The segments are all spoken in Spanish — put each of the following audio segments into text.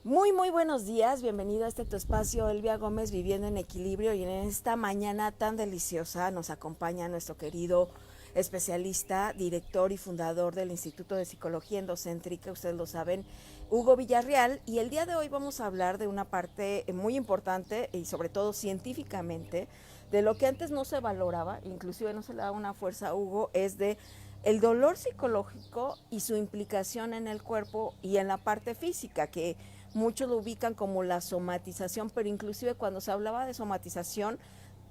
Muy buenos días, bienvenido a este tu espacio, Elvia Gómez, Viviendo en Equilibrio, y en esta mañana tan deliciosa nos acompaña nuestro querido especialista, director y fundador del Instituto de Psicología Endocéntrica, ustedes lo saben, Hugo Villarreal, y el día de hoy vamos a hablar de una parte muy importante y sobre todo científicamente, de lo que antes no se valoraba, inclusive no se le daba una fuerza a Hugo, es de el dolor psicológico y su implicación en el cuerpo y en la parte física, que muchos lo ubican como la somatización, pero inclusive cuando se hablaba de somatización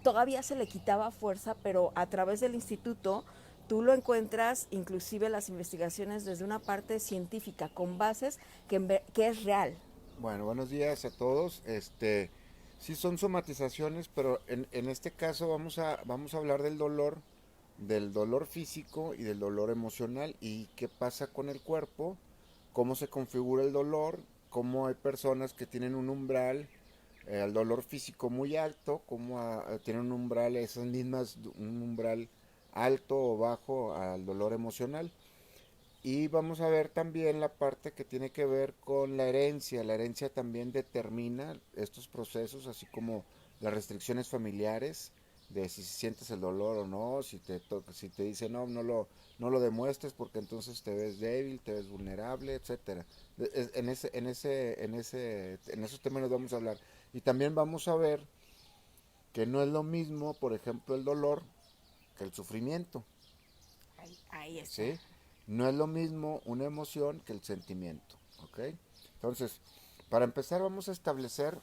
todavía se le quitaba fuerza, pero a través del instituto tú lo encuentras, inclusive las investigaciones desde una parte científica con bases que es real. Bueno, buenos días a todos. Sí son somatizaciones, pero en este caso vamos a hablar del dolor físico y del dolor emocional y qué pasa con el cuerpo, cómo se configura el dolor, cómo hay personas que tienen un umbral al dolor físico muy alto, cómo tienen un umbral, esas mismas, un umbral alto o bajo al dolor emocional. Y vamos a ver también la parte que tiene que ver con la herencia. La herencia también determina estos procesos, así como las restricciones familiares, de si sientes el dolor o no, si te dice no lo demuestres porque entonces te ves débil, te ves vulnerable, etcétera. En esos términos vamos a hablar. Y también vamos a ver que no es lo mismo, por ejemplo, el dolor que el sufrimiento. Ahí está. ¿Sí? No es lo mismo una emoción que el sentimiento, ¿ok? Entonces, para empezar vamos a establecer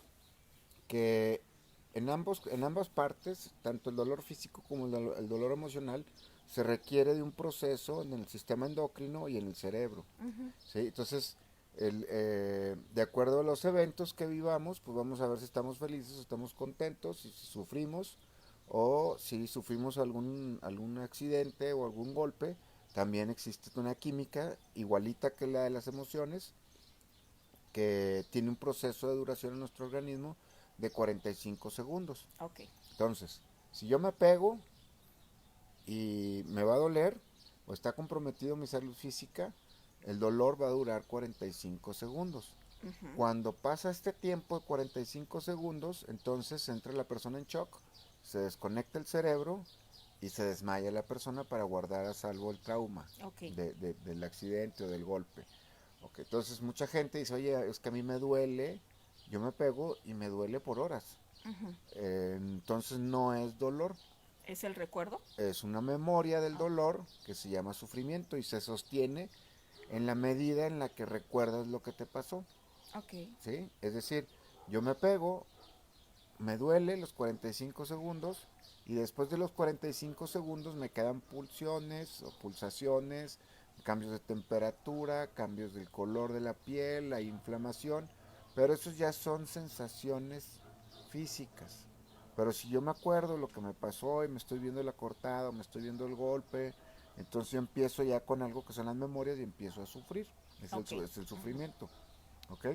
que en ambas partes, tanto el dolor físico como el dolor emocional, se requiere de un proceso en el sistema endocrino y en el cerebro, ¿sí? Entonces, de acuerdo a los eventos que vivamos, pues vamos a ver si estamos felices, si estamos contentos, si sufrimos o si sufrimos algún accidente o algún golpe. También existe una química igualita que la de las emociones, que tiene un proceso de duración en nuestro organismo de 45 segundos. Ok. Entonces, si yo me pego y me va a doler o está comprometido mi salud física, el dolor va a durar 45 segundos. Cuando pasa este tiempo de 45 segundos, entonces entra la persona en shock, se desconecta el cerebro y se desmaya la persona para guardar a salvo el trauma Ok. del accidente o del golpe. Okay, entonces mucha gente dice, oye, es que a mí me duele, yo me pego y me duele por horas. Entonces no es dolor, ¿Es el recuerdo? es una memoria del Ok. dolor que se llama sufrimiento y se sostiene en la medida en la que recuerdas lo que te pasó. Ok. ¿Sí? Es decir, yo me pego, me duele los 45 segundos y después de los 45 segundos me quedan pulsiones o pulsaciones, cambios de temperatura, cambios del color de la piel, la inflamación, pero esos ya son sensaciones físicas. Pero si yo me acuerdo lo que me pasó y me estoy viendo la cortada, me estoy viendo el golpe, entonces yo empiezo ya con algo que son las memorias y empiezo a sufrir. Ok. Es el sufrimiento. ¿Ok?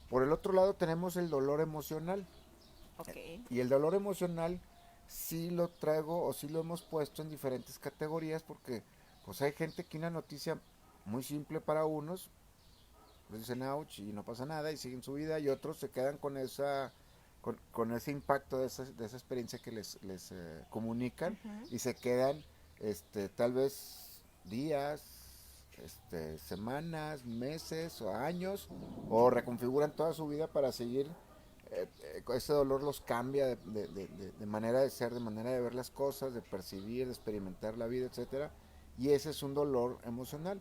Por el otro lado tenemos el dolor emocional. Ok. Y el dolor emocional sí lo traigo o sí lo hemos puesto en diferentes categorías porque pues hay gente que una noticia muy simple para unos, pues dicen ouch y no pasa nada y siguen su vida y otros se quedan con con ese impacto de esa experiencia que les comunican y se quedan tal vez días, semanas, meses o años o reconfiguran toda su vida para seguir. Ese dolor los cambia de manera de ser, de manera de ver las cosas, de percibir, de experimentar la vida, etcétera. Y ese es un dolor emocional.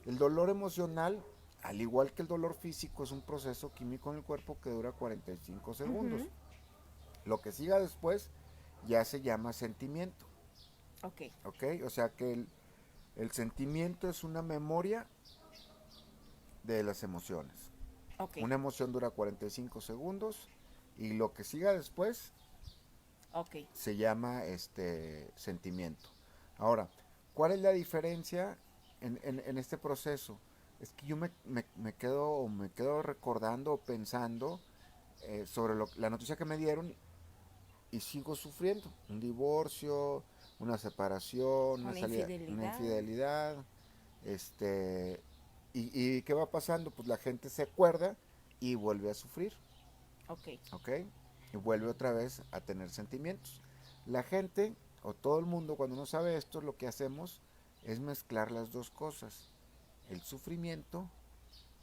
El dolor emocional, al igual que el dolor físico, es un proceso químico en el cuerpo que dura 45 segundos. Lo que siga después ya se llama sentimiento. Ok. ¿Ok? O sea que el sentimiento es una memoria de las emociones. Ok. Una emoción dura 45 segundos y lo que siga después Ok. se llama sentimiento. Ahora, ¿cuál es la diferencia en este proceso? Es que yo me quedo recordando o pensando sobre la noticia que me dieron y sigo sufriendo. Un divorcio, una separación, Una una infidelidad. infidelidad. Este, y qué va pasando? Pues la gente se acuerda y vuelve a sufrir. Ok. ¿Ok? Y vuelve otra vez a tener sentimientos. La gente o todo el mundo cuando no sabe esto, lo que hacemos es mezclar las dos cosas, el sufrimiento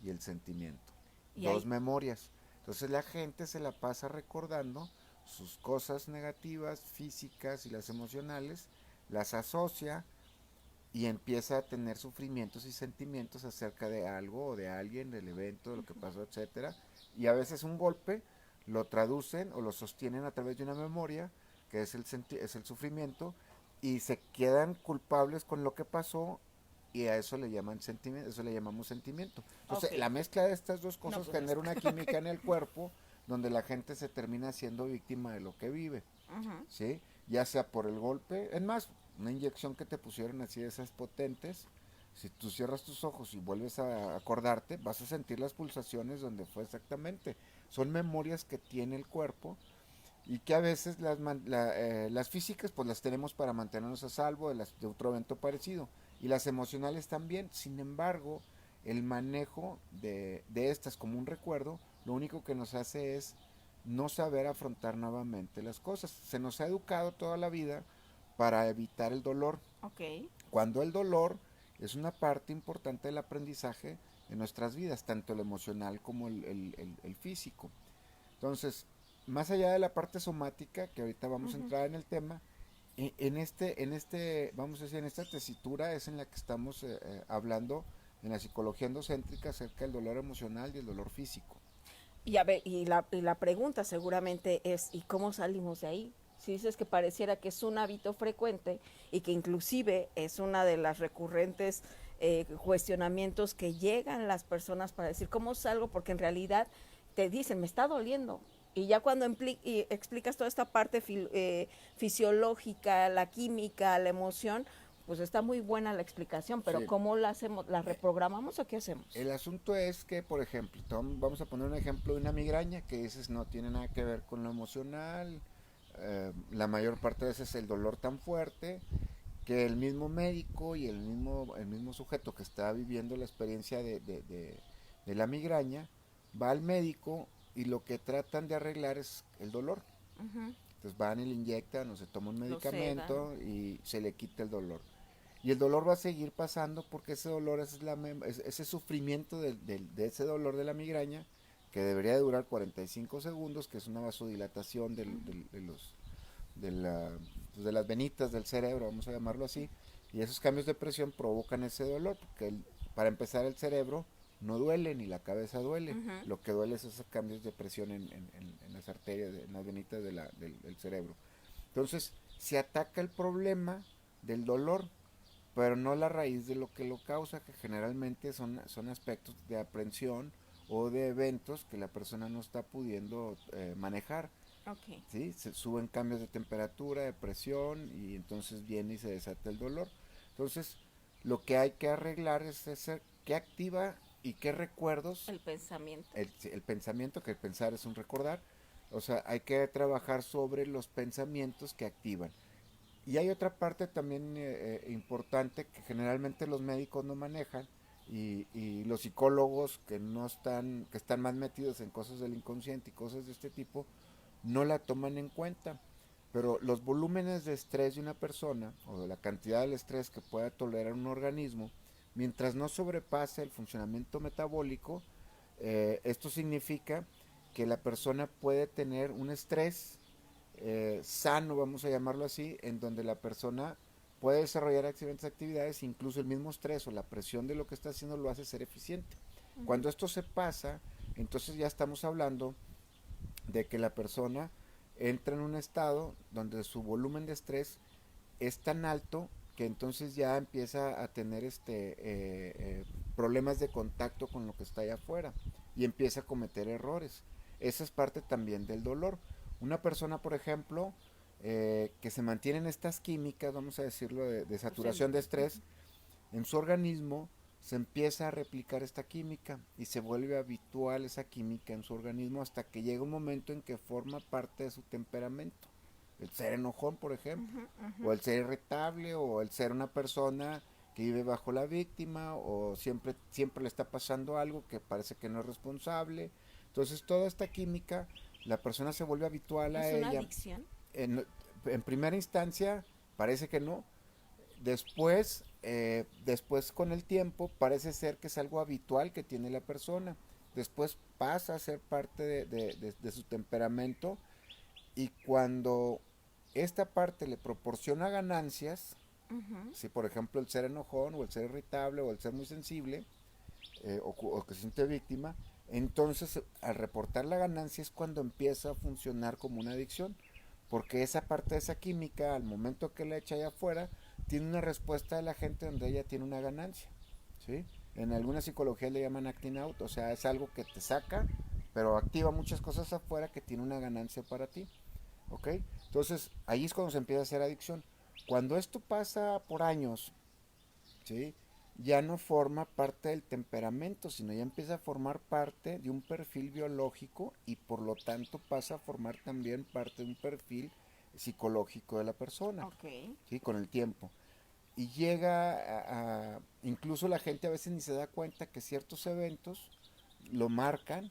y el sentimiento, Y dos ahí, memorias. Entonces la gente se la pasa recordando sus cosas negativas, físicas y las emocionales, las asocia y empieza a tener sufrimientos y sentimientos acerca de algo o de alguien, del evento, de lo que pasó, etcétera. Y a veces un golpe lo traducen o lo sostienen a través de una memoria, que es es el sufrimiento, y se quedan culpables con lo que pasó y a eso le llaman sentimiento, eso le llamamos sentimiento. ok. Entonces, la mezcla de estas dos No, cosas pues genera una mezcla. química en el cuerpo donde la gente se termina siendo víctima de lo que vive. Ujú. ¿Sí? Ya sea por el golpe, es más, una inyección que te pusieron así de esas potentes, si tú cierras tus ojos y vuelves a acordarte, vas a sentir las pulsaciones donde fue exactamente. Son memorias que tiene el cuerpo y que a veces las físicas pues las tenemos para mantenernos a salvo de otro evento parecido y las emocionales también. Sin embargo, el manejo de estas como un recuerdo, lo único que nos hace es no saber afrontar nuevamente las cosas. Se nos ha educado toda la vida para evitar el dolor, Ok. cuando el dolor es una parte importante del aprendizaje de nuestras vidas, tanto el emocional como el físico. Entonces, más allá de la parte somática, que ahorita vamos a Ujú. entrar en el tema, vamos a decir, en esta tesitura es en la que estamos hablando en la psicología endocéntrica acerca del dolor emocional y el dolor físico. Y a ver, y la pregunta seguramente es, ¿y cómo salimos de ahí? Si dices que pareciera que es un hábito frecuente y que inclusive es una de las recurrentes cuestionamientos que llegan las personas para decir, ¿cómo salgo? Porque en realidad te dicen, me está doliendo. Y ya cuando y explicas toda esta parte fisiológica, la química, la emoción, pues está muy buena la explicación, pero Sí. ¿cómo la hacemos? ¿La reprogramamos o qué hacemos? El asunto es que, por ejemplo, vamos a poner un ejemplo de una migraña que dices no tiene nada que ver con lo emocional. La mayor parte de veces el dolor tan fuerte que el mismo médico y el mismo sujeto que está viviendo la experiencia de la migraña va al médico y lo que tratan de arreglar es el dolor. Ujú. Entonces van y le inyectan o se toma un Lo sedan. medicamento y se le quita el dolor. Y el dolor va a seguir pasando porque ese dolor ese sufrimiento de ese dolor de la migraña, que debería de durar 45 segundos, que es una vasodilatación de, la, pues de las venitas del cerebro, vamos a llamarlo así, y esos cambios de presión provocan ese dolor, porque para empezar el cerebro no duele ni la cabeza duele, Ujú. lo que duele es esos cambios de presión en las arterias, en las venitas del cerebro. Entonces, se ataca el problema del dolor, pero no la raíz de lo que lo causa, que generalmente son aspectos de aprensión o de eventos que la persona no está pudiendo manejar. Ok. ¿Sí? Se suben cambios de temperatura, de presión y entonces viene y se desata el dolor. Entonces, lo que hay que arreglar es ese, qué activa y qué recuerdos, El pensamiento. el pensamiento, que el pensar es un recordar, o sea, hay que trabajar sobre los pensamientos que activan. Y hay otra parte también importante que generalmente los médicos no manejan y los psicólogos que no están, que están más metidos en cosas del inconsciente y cosas de este tipo, no la toman en cuenta. Pero los volúmenes de estrés de una persona o de la cantidad del estrés que pueda tolerar un organismo, mientras no sobrepase el funcionamiento metabólico, esto significa que la persona puede tener un estrés sano, vamos a llamarlo así, en donde la persona puede desarrollar excelentes actividades, incluso el mismo estrés o la presión de lo que está haciendo lo hace ser eficiente. Ujú. Cuando esto se pasa, entonces ya estamos hablando de que la persona entra en un estado donde su volumen de estrés es tan alto que entonces ya empieza a tener problemas de contacto con lo que está allá afuera y empieza a cometer errores. Esa es parte también del dolor. Una persona, por ejemplo, que se mantiene en estas químicas, vamos a decirlo, de Pues el, saturación de ujú. estrés, en su organismo se empieza a replicar esta química y se vuelve habitual esa química en su organismo hasta que llega un momento en que forma parte de su temperamento. El ser enojón, por ejemplo, Ujú, ujú. o el ser irritable, o el ser una persona que vive bajo la víctima, o siempre le está pasando algo que parece que no es responsable. Entonces toda esta química, la persona se vuelve habitual a ¿Es una ella. adicción? En, en primera instancia parece que no, después con el tiempo parece ser que es algo habitual que tiene la persona, después pasa a ser parte de su temperamento y cuando esta parte le proporciona ganancias, Ujú. si por ejemplo el ser enojón o el ser irritable o el ser muy sensible o que se siente víctima, entonces al reportar la ganancia es cuando empieza a funcionar como una adicción, porque esa parte de esa química, al momento que la echa allá afuera, tiene una respuesta de la gente donde ella tiene una ganancia, ¿sí? En alguna psicología le llaman acting out, o sea, es algo que te saca, pero activa muchas cosas afuera que tiene una ganancia para ti, ¿ok? Entonces, ahí es cuando se empieza a hacer adicción. Cuando esto pasa por años, ¿sí? Ya no forma parte del temperamento, sino ya empieza a formar parte de un perfil biológico y por lo tanto pasa a formar también parte de un perfil psicológico de la persona, Ok. ¿sí? Con el tiempo. Y llega incluso la gente a veces ni se da cuenta que ciertos eventos lo marcan,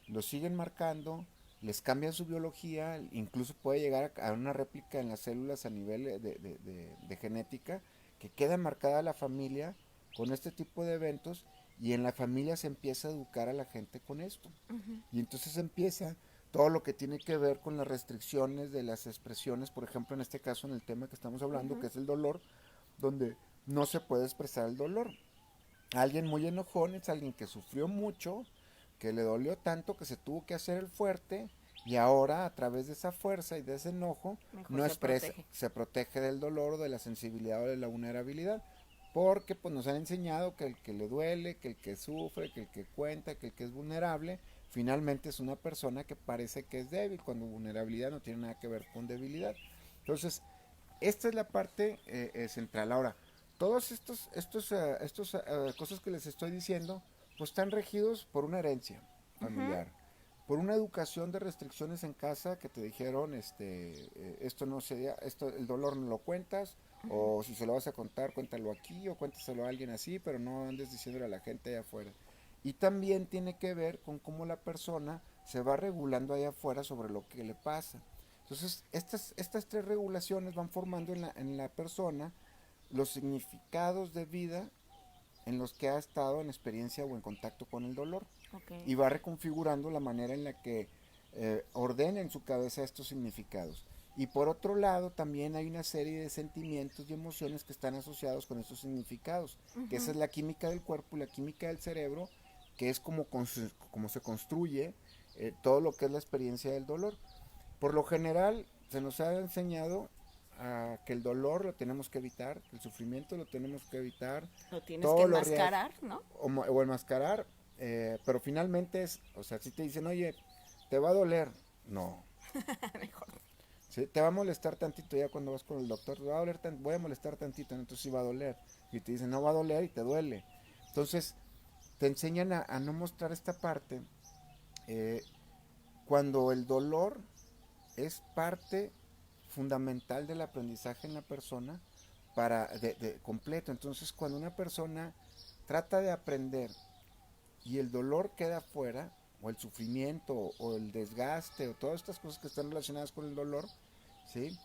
lo siguen marcando, les cambian su biología, incluso puede llegar a una réplica en las células a nivel de genética, que queda marcada la familia con este tipo de eventos y en la familia se empieza a educar a la gente con esto. Ujú. Y entonces empieza todo lo que tiene que ver con las restricciones de las expresiones, por ejemplo en este caso en el tema que estamos hablando, Ujú. que es el dolor, donde no se puede expresar el dolor. Alguien muy enojón es alguien que sufrió mucho, que le dolió tanto que se tuvo que hacer el fuerte y ahora a través de esa fuerza y de ese enojo Mejor no se expresa, protege. se protege del dolor o de la sensibilidad o de la vulnerabilidad. Porque pues nos han enseñado que el que le duele, que el que sufre, que el que cuenta, que el que es vulnerable, finalmente es una persona que parece que es débil, cuando vulnerabilidad no tiene nada que ver con debilidad. Entonces, esta es la parte central. Ahora, todos estos cosas que les estoy diciendo, pues están regidos por una herencia Ujú. familiar, por una educación de restricciones en casa que te dijeron, esto no sería, esto, el dolor no lo cuentas, Ujú. o si se lo vas a contar, cuéntalo aquí, o cuéntaselo a alguien así, pero no andes diciéndole a la gente allá afuera. Y también tiene que ver con cómo la persona se va regulando allá afuera sobre lo que le pasa. Entonces, estas tres regulaciones van formando en la persona los significados de vida en los que ha estado en experiencia o en contacto con el dolor. Ok. Y va reconfigurando la manera en la que ordena en su cabeza estos significados. Y por otro lado, también hay una serie de sentimientos y emociones que están asociados con estos significados, que esa Ujú. es la química del cuerpo y la química del cerebro, que es como se construye todo lo que es la experiencia del dolor. Por lo general, se nos ha enseñado a que el dolor lo tenemos que evitar, que el sufrimiento lo tenemos que evitar, Lo tienes que todo lo real, enmascarar, ¿no? o enmascarar, pero finalmente es, o sea, si te dicen, oye, te va a doler, no, Mejor. ¿sí? Te va a molestar tantito ya cuando vas con el doctor, te va a doler voy a molestar tantito, entonces sí va a doler, y te dicen, no va a doler y te duele. Entonces, te enseñan a no mostrar esta parte eh, cuando el dolor es parte fundamental del aprendizaje en la persona de completo. Entonces, cuando una persona trata de aprender y el dolor queda fuera, o el sufrimiento, o el desgaste, o todas estas cosas que están relacionadas con el dolor, ¿sí?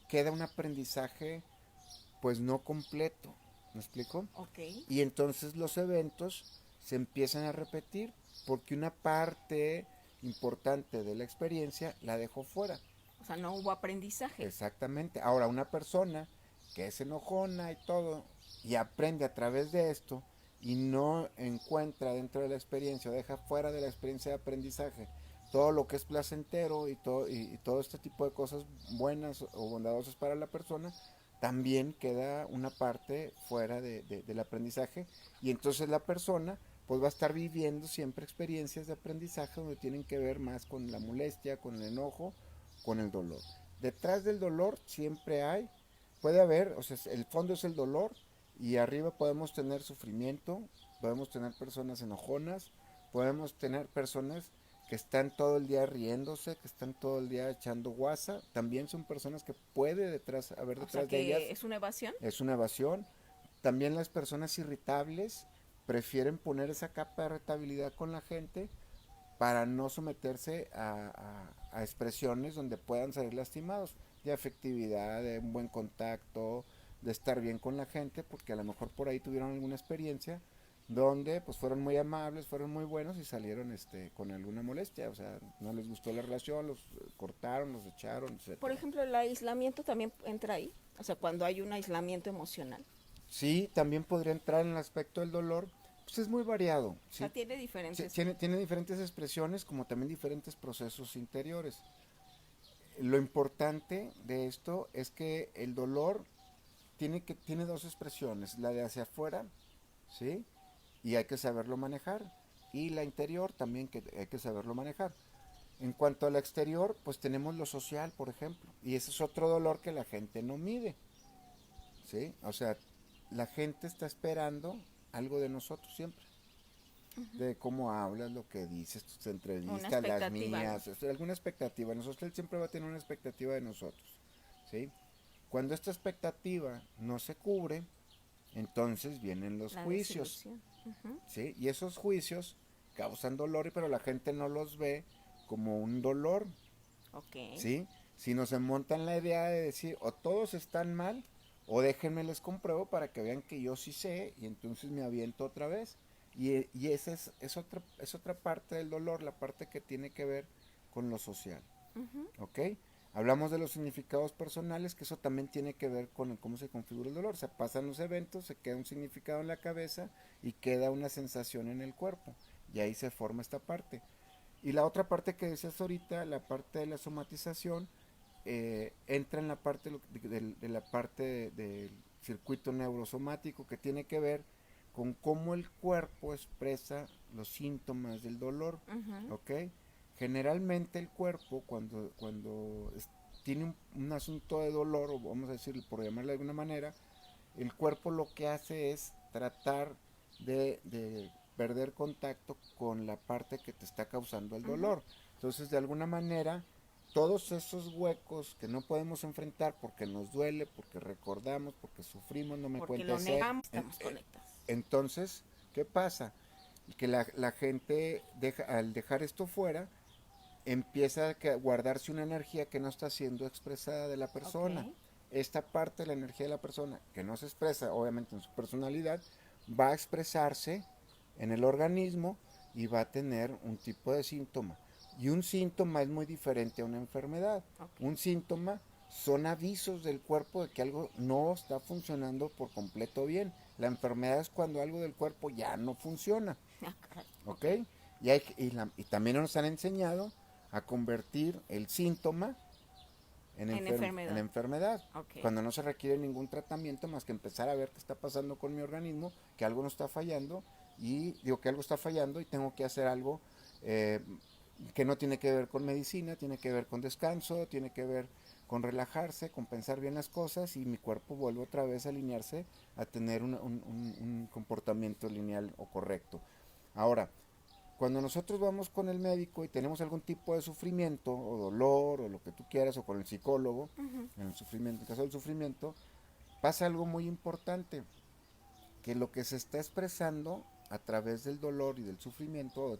Queda un aprendizaje pues no completo, ¿me explico? Ok. Y entonces los eventos se empiezan a repetir porque una parte importante de la experiencia la dejó fuera. O sea, no hubo aprendizaje. Exactamente. Ahora, una persona que es enojona y todo, y aprende a través de esto, y no encuentra dentro de la experiencia, o deja fuera de la experiencia de aprendizaje, todo lo que es placentero y todo este tipo de cosas buenas o bondadosas para la persona, también queda una parte fuera del aprendizaje, y entonces la persona pues va a estar viviendo siempre experiencias de aprendizaje donde tienen que ver más con la molestia, con el enojo, con el dolor. Detrás del dolor siempre hay, puede haber, o sea, el fondo es el dolor y arriba podemos tener sufrimiento, podemos tener personas enojonas, podemos tener personas que están todo el día riéndose, que están todo el día echando guasa, también son personas que puede haber O sea, detrás de ellas, que es una evasión. es una evasión. También las personas irritables prefieren poner esa capa de retabilidad con la gente para no someterse a expresiones donde puedan salir lastimados, de afectividad, de un buen contacto, de estar bien con la gente, porque a lo mejor por ahí tuvieron alguna experiencia donde pues fueron muy amables, fueron muy buenos y salieron con alguna molestia, o sea, no les gustó la relación, los cortaron, los echaron, Por etcétera. ejemplo, el aislamiento también entra ahí, o sea, cuando hay un aislamiento emocional. Sí, también podría entrar en el aspecto del dolor, pues es muy variado, O sea, sí. tiene Sí, diferentes. tiene diferentes expresiones como también diferentes procesos interiores. Lo importante de esto es que el dolor tiene dos expresiones, la de hacia afuera, ¿sí? Y hay que saberlo manejar. Y la interior también que hay que saberlo manejar. En cuanto a la exterior, pues tenemos lo social, por ejemplo. Y ese es otro dolor que la gente no mide, ¿sí? O sea, la gente está esperando algo de nosotros siempre. De cómo hablas, lo que dices, tus Una entrevistas, las expectativa, ¿no? mías, alguna expectativa. Nosotros él siempre va a tener una expectativa de nosotros, ¿sí? Cuando esta expectativa no se cubre, entonces vienen los La juicios, desilusión. Ujú. ¿sí? Y esos juicios causan dolor, pero la gente no los ve como un dolor, Ok. ¿sí? Sino se montan la idea de decir, o todos están mal, o déjenme les compruebo para que vean que yo sí sé, y entonces me aviento otra vez. Y esa es otra parte del dolor, la parte que tiene que ver con lo social, Ujú. ¿ok? Hablamos de los significados personales, que eso también tiene que ver con cómo se configura el dolor. Se pasan los eventos, se queda un significado en la cabeza y queda una sensación en el cuerpo. Y ahí se forma esta parte. Y la otra parte que decías ahorita, la parte de la somatización, entra en la parte de la parte del circuito neurosomático que tiene que ver con cómo el cuerpo expresa los síntomas del dolor, Ujú. ¿ok? Generalmente el cuerpo tiene un asunto de dolor, o vamos a decir, por llamarle de alguna manera, el cuerpo lo que hace es tratar de perder contacto con la parte que te está causando el Ujú. dolor. Entonces, de alguna manera, todos esos huecos que no podemos enfrentar porque nos duele, porque recordamos, porque sufrimos, no me Porque lo cuentes eso. negamos, estamos conectados. Entonces, ¿qué pasa? Que la gente, al dejar esto fuera, empieza a guardarse una energía que no está siendo expresada de la Ok. persona. Esta parte de la energía de la persona, que no se expresa obviamente en su personalidad, va a expresarse en el organismo y va a tener un tipo de síntoma. Y un síntoma es muy diferente a una enfermedad. Ok. Un síntoma son avisos del cuerpo de que algo no está funcionando por completo bien. La enfermedad es cuando algo del cuerpo ya no funciona. Ah, caray. ¿Ok? Ok. Y también nos han enseñado a convertir el síntoma En en enfermedad. enfermedad, Ok. cuando no se requiere ningún tratamiento más que empezar a ver qué está pasando con mi organismo, que algo no está fallando, y digo que algo está fallando y tengo que hacer algo eh, que no tiene que ver con medicina, tiene que ver con descanso, tiene que ver con relajarse, con pensar bien las cosas y mi cuerpo vuelve otra vez a alinearse a tener un comportamiento lineal o correcto. Ahora, cuando nosotros vamos con el médico y tenemos algún tipo de sufrimiento o dolor o lo que tú quieras o con el psicólogo, Ujú. en el sufrimiento, en el caso del sufrimiento, pasa algo muy importante, que lo que se está expresando a través del dolor y del sufrimiento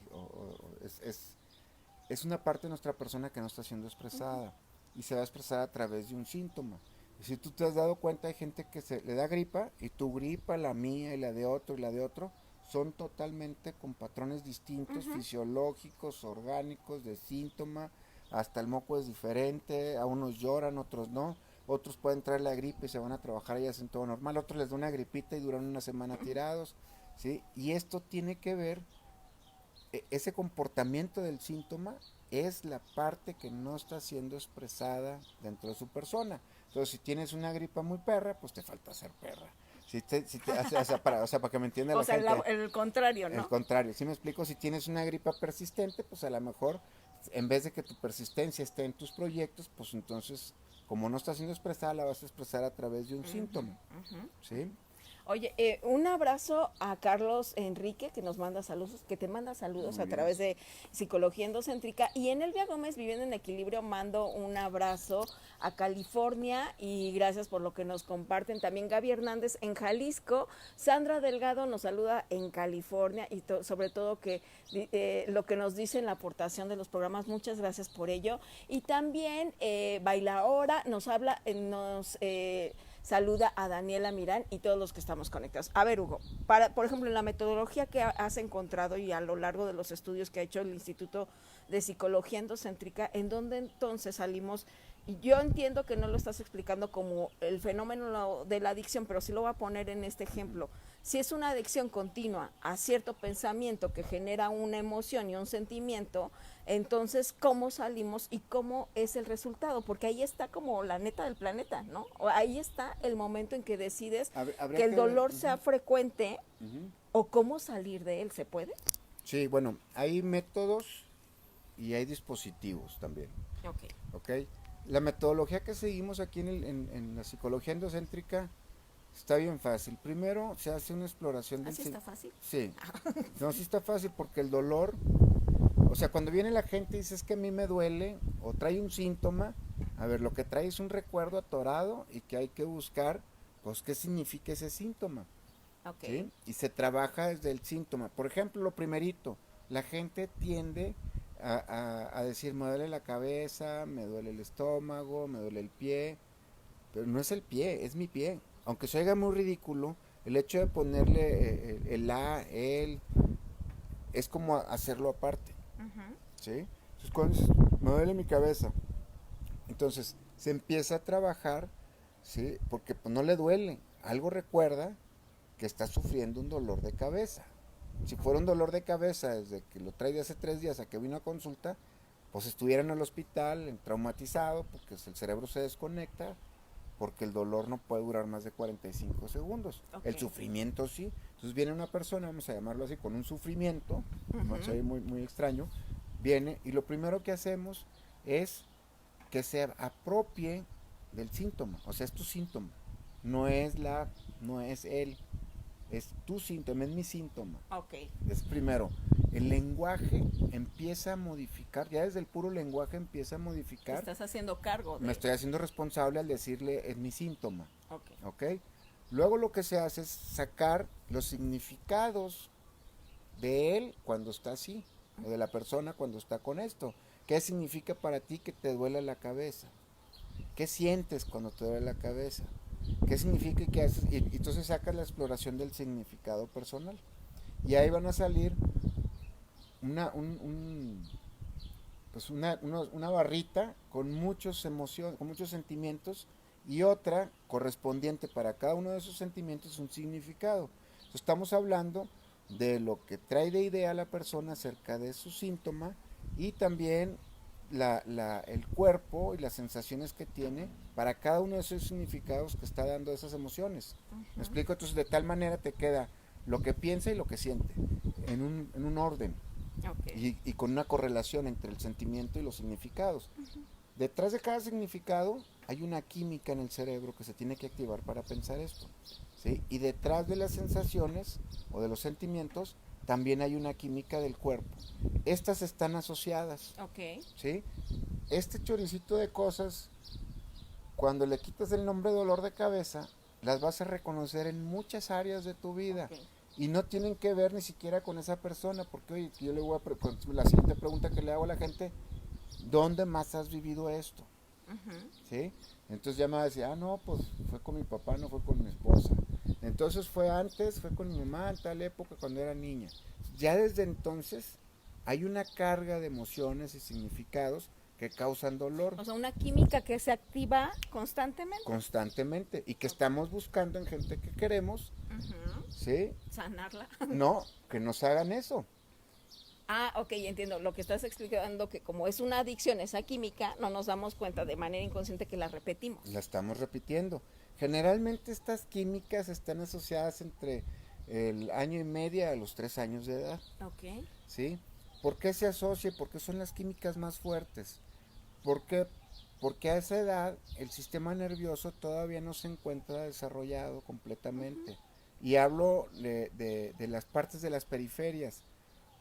es una parte de nuestra persona que no está siendo Ujú. expresada y se va a expresar a través de un síntoma. Y si tú te has dado cuenta, hay gente que se le da gripa y tu gripa, la mía y la de otro y la de otro, son totalmente con patrones distintos, Ujú. fisiológicos, orgánicos, de síntoma, hasta el moco es diferente, a unos lloran, otros no, otros pueden traer la gripe y se van a trabajar y hacen todo normal, otros les da una gripita y duran una semana tirados, ¿sí? Y esto tiene que ver, ese comportamiento del síntoma es la parte que no está siendo expresada dentro de su persona. Entonces, si tienes una gripa muy perra, pues te falta ser perra. O sea, para que me entienda O la sea, gente, el contrario, el ¿no? contrario, si me explico, si tienes una gripa persistente, pues a lo mejor en vez de que tu persistencia esté en tus proyectos, pues entonces, como no está siendo expresada, la vas a expresar a través de un Ujú. síntoma, Ujú. ¿sí? Oye, un abrazo a Carlos Enrique, que nos manda saludos, que te manda saludos Muy a bien. través de Psicología Endocéntrica. Y en Elvia Gómez, Viviendo en Equilibrio, mando un abrazo a California y gracias por lo que nos comparten. También Gaby Hernández en Jalisco. Sandra Delgado nos saluda en California y sobre todo que lo que nos dice en la aportación de los programas. Muchas gracias por ello. Y también Bailaora nos habla, saluda a Daniela Mirán y todos los que estamos conectados. A ver, Hugo, por ejemplo, en la metodología que has encontrado y a lo largo de los estudios que ha hecho el Instituto de Psicología Endocéntrica, ¿en dónde entonces salimos? Y yo entiendo que no lo estás explicando como el fenómeno de la adicción, pero sí lo voy a poner en este ejemplo. Si es una adicción continua a cierto pensamiento que genera una emoción y un sentimiento, entonces, ¿cómo salimos y cómo es el resultado? Porque ahí está como la neta del planeta, ¿no? O ahí está el momento en que decides Habría que el que ver. dolor sea frecuente Ujú. o cómo salir de él. ¿Se puede? Sí, bueno, hay métodos y hay dispositivos también, Ok. ¿ok? La metodología que seguimos aquí en la psicología endocéntrica está bien fácil. Primero se hace una exploración ¿Así está fácil? Sí, no, sí está fácil porque el dolor, o sea, cuando viene la gente y dice es que a mí me duele o trae un síntoma, a ver, lo que trae es un recuerdo atorado y que hay que buscar, pues, qué significa ese síntoma, Ok. ¿sí? Y se trabaja desde el síntoma. Por ejemplo, lo primerito, la gente tiende a decir, me duele la cabeza, me duele el estómago, me duele el pie, pero no es el pie, es mi pie. Aunque se oiga muy ridículo, el hecho de ponerle el la, el, es como hacerlo aparte, Uh-huh. ¿sí? Entonces, cuando dices, me duele mi cabeza, entonces se empieza a trabajar, ¿sí? Porque pues, no le duele, algo recuerda que está sufriendo un dolor de cabeza. Si fuera un dolor de cabeza desde que lo trae de hace 3 días a que vino a consulta, pues estuviera en el hospital, traumatizado, porque el cerebro se desconecta, porque el dolor no puede durar más de 45 segundos. El Ok. sufrimiento sí. Entonces viene una persona, vamos a llamarlo así, con un sufrimiento, no Uh-huh. sé, muy, muy extraño, viene y lo primero que hacemos es que se apropie del síntoma. O sea, es tu síntoma. No es no es él, es tu síntoma, es mi síntoma. Ok. Es primero, el lenguaje empieza a modificar, ya desde el puro lenguaje empieza a Te modificar. estás haciendo cargo Me de. estoy haciendo responsable al decirle es mi síntoma, Ok. ¿ok? Luego lo que se hace es sacar los significados de él cuando está así, o de la persona cuando está con esto. ¿Qué significa para ti que te duele la cabeza? ¿Qué sientes cuando te duele la cabeza? ¿Qué significa y qué haces? Y entonces sacas la exploración del significado personal. Y ahí van a salir una, un, pues una barrita con muchos emociones, con muchos sentimientos y otra correspondiente para cada uno de esos sentimientos un significado. Entonces, estamos hablando de lo que trae de idea la persona acerca de su síntoma y también el cuerpo y las sensaciones que tiene para cada uno de esos significados que está dando esas emociones. ¿Me Uh-huh. explico? Entonces de tal manera te queda lo que piensa y lo que siente en un orden Ok. y con una correlación entre el sentimiento y los significados. Detrás de cada significado hay una química en el cerebro que se tiene que activar para pensar esto, ¿sí? Y detrás de las sensaciones o de los sentimientos también hay una química del cuerpo. Estas están asociadas, Ok. ¿sí? Este choricito de cosas, cuando le quitas el nombre dolor de cabeza, las vas a reconocer en muchas áreas de tu vida. Ok. Y no tienen que ver ni siquiera con esa persona, porque oye, yo le voy la siguiente pregunta que le hago a la gente, ¿dónde más has vivido esto? Uh-huh. ¿Sí? Entonces ya me va a decir, ah, no, pues fue con mi papá, no fue con mi esposa. Entonces fue antes, fue con mi mamá en tal época cuando era niña. Ya desde entonces hay una carga de emociones y significados que causan dolor O sea, una química que se activa constantemente. constantemente y que Ok. estamos buscando en gente que queremos, Uh-huh. ¿sí? Sanarla. No, que nos hagan eso. Ah, ok, entiendo. Lo que estás explicando que como es una adicción, esa química, no nos damos cuenta de manera inconsciente que la repetimos. La estamos repitiendo. Generalmente estas químicas están asociadas entre el año y medio a los 3 años de edad, Ok. ¿sí? ¿Por qué se asocia? Porque son las químicas más fuertes. ¿Por qué? Porque a esa edad el sistema nervioso todavía no se encuentra desarrollado Uh-huh. completamente. Y hablo de las partes de las periferias.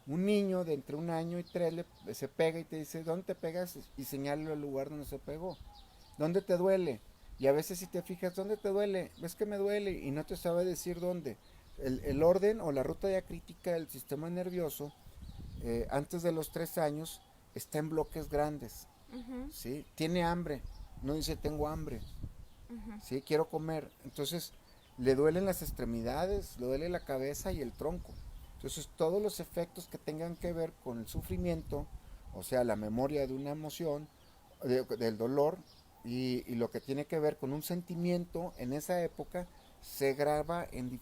Un niño de entre 1 año y 3 se pega y te dice, ¿dónde te pegas? Y señala el lugar donde se pegó. ¿Dónde te duele? Y a veces si te fijas, ¿dónde te duele? ¿Ves que me duele? Y no te sabe decir dónde. El orden o la ruta diacrítica del sistema nervioso, antes de los 3 años, está en bloques grandes. Ujú, ¿Sí? Tiene hambre. No dice tengo hambre. ujú. ¿Sí? Quiero comer. Entonces, le duelen las extremidades, le duele la cabeza y el tronco. Entonces, todos los efectos que tengan que ver con el sufrimiento, o sea, la memoria de una emoción, del dolor, y lo que tiene que ver con un sentimiento en esa época, se graba en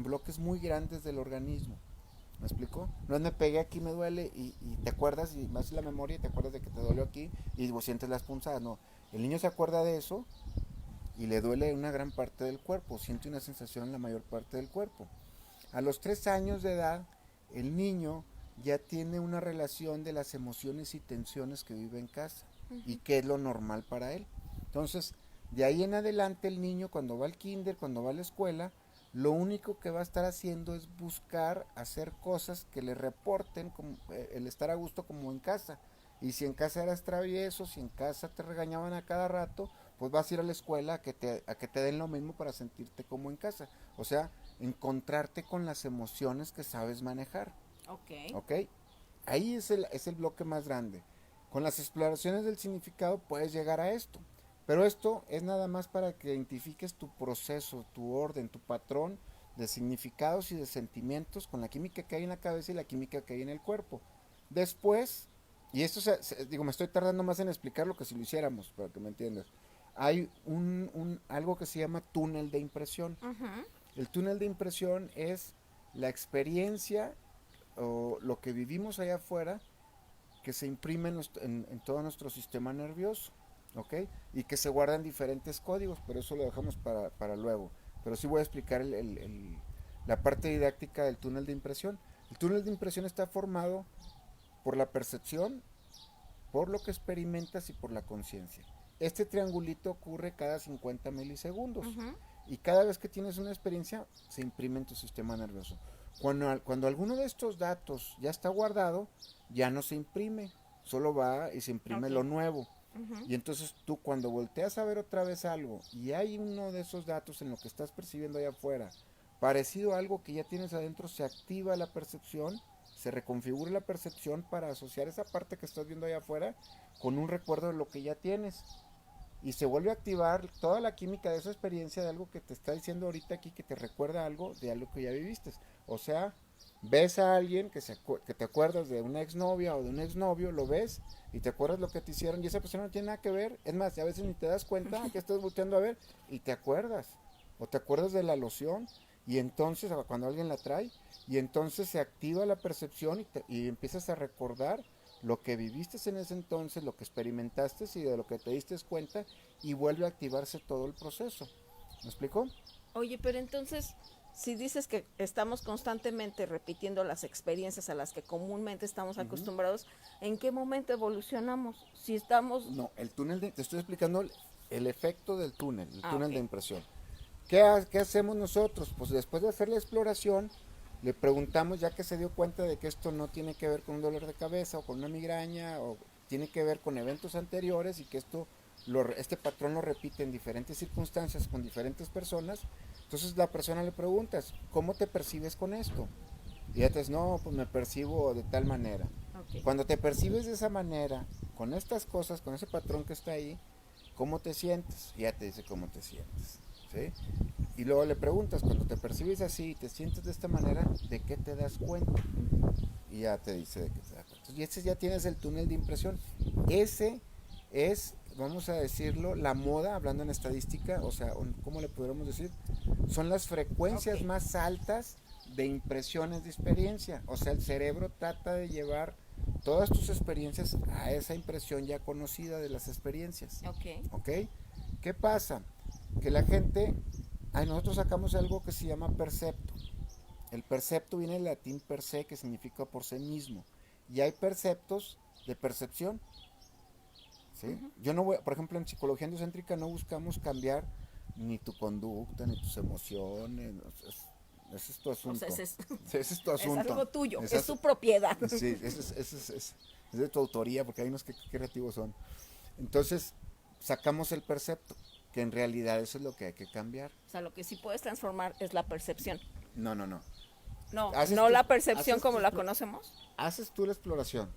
bloques muy grandes del organismo. ¿Me explico? No es me pegué aquí, me duele y te acuerdas y más la memoria y te acuerdas de que te dolió aquí y vos sientes las punzadas. No, el niño se acuerda de eso y le duele una gran parte del cuerpo, siente una sensación en la mayor parte del cuerpo. A los 3 años de edad, el niño ya tiene una relación de las emociones y tensiones que vive en casa y que es lo normal para él. Entonces, de ahí en adelante el niño cuando va al kinder, cuando va a la escuela, lo único que va a estar haciendo es buscar hacer cosas que le reporten como, el estar a gusto como en casa. Y si en casa eras travieso, si en casa te regañaban a cada rato, pues vas a ir a la escuela a que te den lo mismo para sentirte como en casa. O sea, encontrarte con las emociones que sabes manejar. Ok. ¿Ok? Ahí es el bloque más grande. Con las exploraciones del significado puedes llegar a esto. Pero esto es nada más para que identifiques tu proceso, tu orden, tu patrón de significados y de sentimientos con la química que hay en la cabeza y la química que hay en el cuerpo. Después, y esto digo, me estoy tardando más en explicarlo que si lo hiciéramos, para que me entiendas. Hay algo que se llama túnel de impresión. Ujú. El túnel de impresión es la experiencia o lo que vivimos allá afuera que se imprime en todo nuestro sistema nervioso, ¿ok? Y que se guardan diferentes códigos, pero eso lo dejamos para luego. Pero sí voy a explicar la parte didáctica del túnel de impresión. El túnel de impresión está formado por la percepción, por lo que experimentas y por la conciencia. Este triangulito ocurre cada 50 milisegundos Ujú. y cada vez que tienes una experiencia se imprime en tu sistema nervioso. Cuando alguno de estos datos ya está guardado, ya no se imprime, solo va y se imprime Ok. lo nuevo. Ujú. Y entonces tú cuando volteas a ver otra vez algo y hay uno de esos datos en lo que estás percibiendo allá afuera, parecido a algo que ya tienes adentro, se activa la percepción, se reconfigura la percepción para asociar esa parte que estás viendo allá afuera con un recuerdo de lo que ya tienes. Y se vuelve a activar toda la química de esa experiencia de algo que te está diciendo ahorita aquí, que te recuerda algo de algo que ya viviste. O sea, ves a alguien que te acuerdas de una exnovia o de un exnovio, lo ves y te acuerdas lo que te hicieron y esa persona no tiene nada que ver. Es más, a veces ni te das cuenta que estás volteando a ver y te acuerdas. O te acuerdas de la loción y entonces, cuando alguien la trae, y entonces se activa la percepción y empiezas a recordar lo que viviste en ese entonces, lo que experimentaste y de lo que te diste cuenta y vuelve a activarse todo el proceso. ¿Me explico? Oye, pero entonces, si dices que estamos constantemente repitiendo las experiencias a las que comúnmente estamos Ujú. acostumbrados, ¿en qué momento evolucionamos? Si estamos... No, te estoy explicando el efecto del túnel, el Ah, túnel de ok. impresión. ¿Qué hacemos nosotros? Pues después de hacer la exploración, le preguntamos, ya que se dio cuenta de que esto no tiene que ver con un dolor de cabeza o con una migraña, o tiene que ver con eventos anteriores y que este patrón lo repite en diferentes circunstancias con diferentes personas. Entonces la persona le preguntas, ¿cómo te percibes con esto? Y ya te dices, no, pues me percibo de tal manera. Ok. Cuando te percibes de esa manera, con estas cosas, con ese patrón que está ahí, ¿cómo te sientes? Y ya te dice cómo te sientes. ¿Sí? Y luego le preguntas, cuando te percibes así y te sientes de esta manera, ¿de qué te das cuenta? Y ya te dice de qué te das cuenta. Y ese ya tienes el túnel de impresión. Ese es, vamos a decirlo, la moda, hablando en estadística, o sea, ¿cómo le podríamos decir? Son las Ok. frecuencias más altas de impresiones de experiencia. O sea, el cerebro trata de llevar todas tus experiencias a esa impresión ya conocida de las experiencias. Ok. ¿Ok? ¿Qué pasa? Que la gente, nosotros sacamos algo que se llama percepto. El percepto viene del latín per se, que significa por sí mismo. Y hay perceptos de percepción. ¿Sí? Ujú. Yo no voy, por ejemplo, en psicología endocéntrica no buscamos cambiar ni tu conducta, ni tus emociones. ese es tu asunto. O sea, Ese es tu es asunto. algo tuyo, Esa es tu propiedad. Sí, es de tu autoría, porque hay unos que creativos son. Entonces, sacamos el percepto, que en realidad eso es lo que hay que cambiar. O sea, lo que sí puedes transformar es la percepción. No, no, no. No, Haces no tu- la percepción haces como tu la explo- conocemos. Haces tú la exploración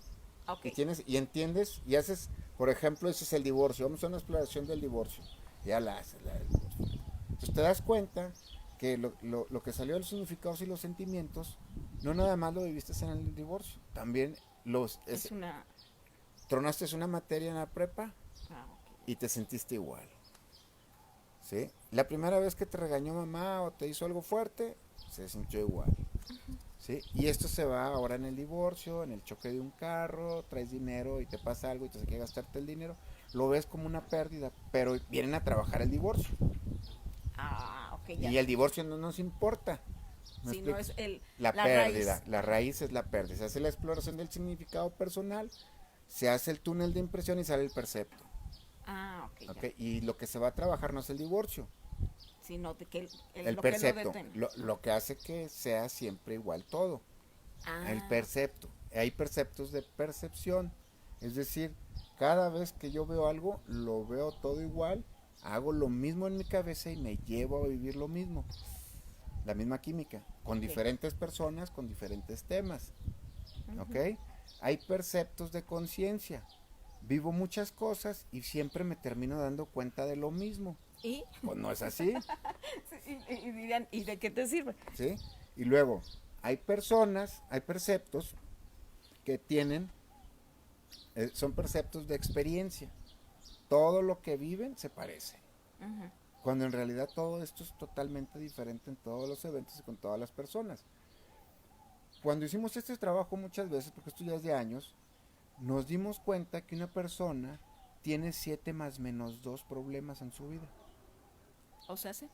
Ok. y entiendes y haces, por ejemplo, ese es el divorcio. Vamos a una exploración del divorcio. Ya la haces, la del divorcio. Entonces te das cuenta que lo que salió de los significados y los sentimientos, no nada más lo viviste en el divorcio, también Es una... tronaste una materia en la prepa Ah, ok. y te sentiste igual. ¿Sí? La primera vez que te regañó mamá o te hizo algo fuerte, se sintió igual. ¿Sí? Y esto se va ahora en el divorcio, en el choque de un carro, traes dinero y te pasa algo y te hace que gastarte el dinero, lo ves como una pérdida, pero vienen a trabajar el divorcio. Ah, ok, ya. Y el divorcio no nos importa. ¿Me Si no explico? es La la pérdida, raíz. la raíz es la pérdida. Se hace la exploración del significado personal, se hace el túnel de impresión y sale el percepto. Ah, ok, ¿Ok? ya. Y lo que se va a trabajar no es el divorcio, Sino de que el lo que lo percepto, detone. lo que hace que sea siempre igual todo. El Ah, percepto. Hay perceptos de percepción. Es decir, cada vez que yo veo algo, lo veo todo igual, hago lo mismo en mi cabeza y me llevo a vivir lo mismo. La misma química, con ok. diferentes personas, con diferentes temas. Ujú. ¿Ok? Hay perceptos de conciencia. Vivo muchas cosas y siempre me termino dando cuenta de lo mismo. ¿Y? Pues no es así, Y dirían, ¿y de qué te sirve? ¿sí? Y luego, hay personas, hay perceptos que tienen, son perceptos de experiencia. Todo lo que viven se parece. Ujú. Cuando en realidad todo esto es totalmente diferente en todos los eventos y con todas las personas. Cuando hicimos este trabajo muchas veces, porque esto ya es de años, nos dimos cuenta que una persona tiene 7 más menos 2 problemas en su vida. O sea, sí.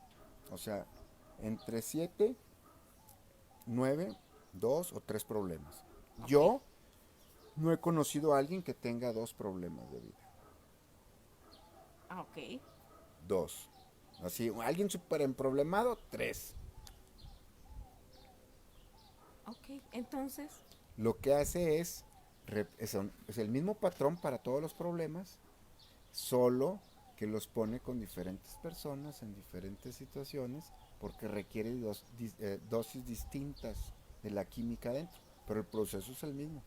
O sea, entre 7, 9, 2 o 3 problemas. Ok. Yo no he conocido a alguien que tenga 2 problemas de vida. Ah, ok. 2. Así, alguien súper emproblemado, 3. Ok, entonces, Lo que hace es el mismo patrón para todos los problemas, solo que los pone con diferentes personas en diferentes situaciones porque requiere dosis distintas de la química dentro, pero el proceso es el mismo.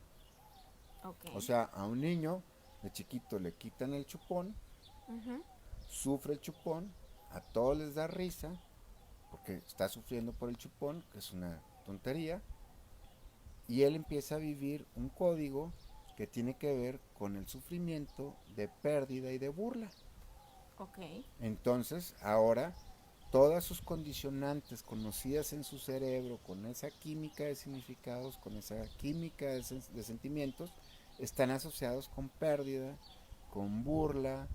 ok. O sea, a un niño de chiquito le quitan el chupón, Ujú. sufre el chupón, a todos les da risa porque está sufriendo por el chupón, que es una tontería, y él empieza a vivir un código que tiene que ver con el sufrimiento de pérdida y de burla. Ok. Entonces, ahora, todas sus condicionantes conocidas en su cerebro, con esa química de significados, con esa química de sentimientos, están asociados con pérdida, con burla,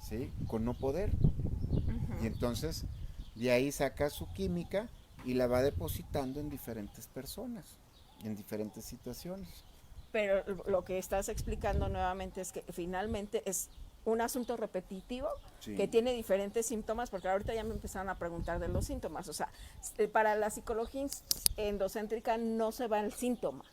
¿sí? Con no poder. Y Ujú. entonces, de ahí saca su química y la va depositando en diferentes personas, en diferentes situaciones. Pero lo que estás explicando nuevamente es que finalmente es un asunto repetitivo que Sí. tiene diferentes síntomas, porque ahorita ya me empezaron a preguntar de los síntomas. O sea, para la psicología endocéntrica no se va el síntoma,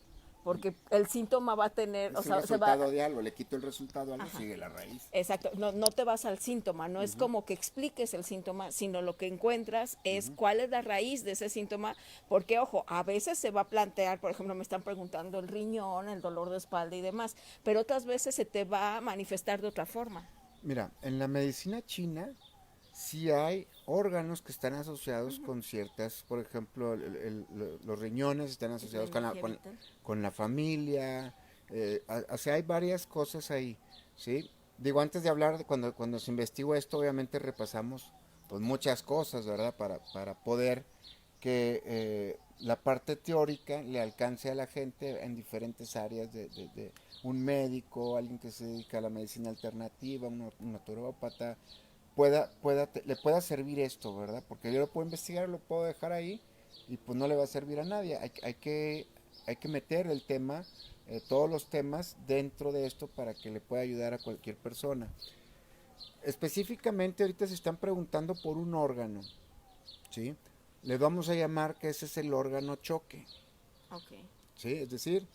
porque el síntoma va a tener, o Es el sea, se va, resultado de algo, le quito el resultado a algo, ajá, sigue la raíz. exacto, no, no te vas al síntoma, no es Ujú, como que expliques el síntoma, sino lo que encuentras es ujú. cuál es la raíz de ese síntoma, porque ojo, a veces se va a plantear, por ejemplo, me están preguntando el riñón, el dolor de espalda y demás, pero otras veces se te va a manifestar de otra forma. Mira, en la medicina china sí hay órganos que están asociados con ciertas, por ejemplo, los riñones están Es la asociados energía vital. con la familia, o sea, hay varias cosas ahí, ¿sí? Digo, antes de hablar, cuando se investigó esto, obviamente repasamos pues muchas cosas, ¿verdad? Para poder que la parte teórica le alcance a la gente en diferentes áreas de un médico, alguien que se dedica a la medicina alternativa, un naturópata, le pueda servir esto, ¿verdad? Porque yo lo puedo investigar, lo puedo dejar ahí y pues no le va a servir a nadie. Hay que meter el tema, todos los temas dentro de esto para que le pueda ayudar a cualquier persona. Específicamente ahorita se están preguntando por un órgano, ¿sí? le vamos a llamar que ese es el órgano choque. Ok. ¿Sí? Es decir,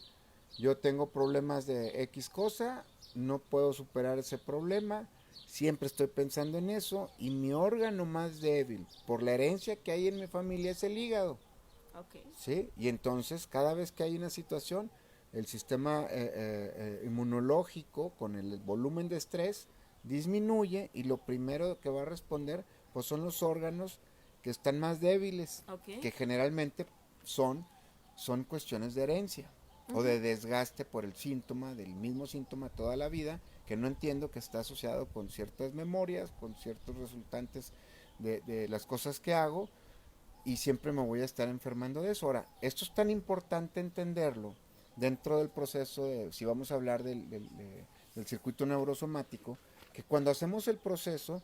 yo tengo problemas de X cosa, no puedo superar ese problema, siempre estoy pensando en eso y mi órgano más débil, por la herencia que hay en mi familia, es el hígado. Ok. ¿Sí? Y entonces cada vez que hay una situación, el sistema inmunológico con el volumen de estrés disminuye y lo primero que va a responder pues son los órganos que están más débiles, Ok. que generalmente son, son cuestiones de herencia o de desgaste por el síntoma, del mismo síntoma toda la vida, que no entiendo que está asociado con ciertas memorias, con ciertos resultantes de las cosas que hago, y siempre me voy a estar enfermando de eso. Ahora, esto es tan importante entenderlo dentro del proceso de, si vamos a hablar del circuito neurosomático, que cuando hacemos el proceso,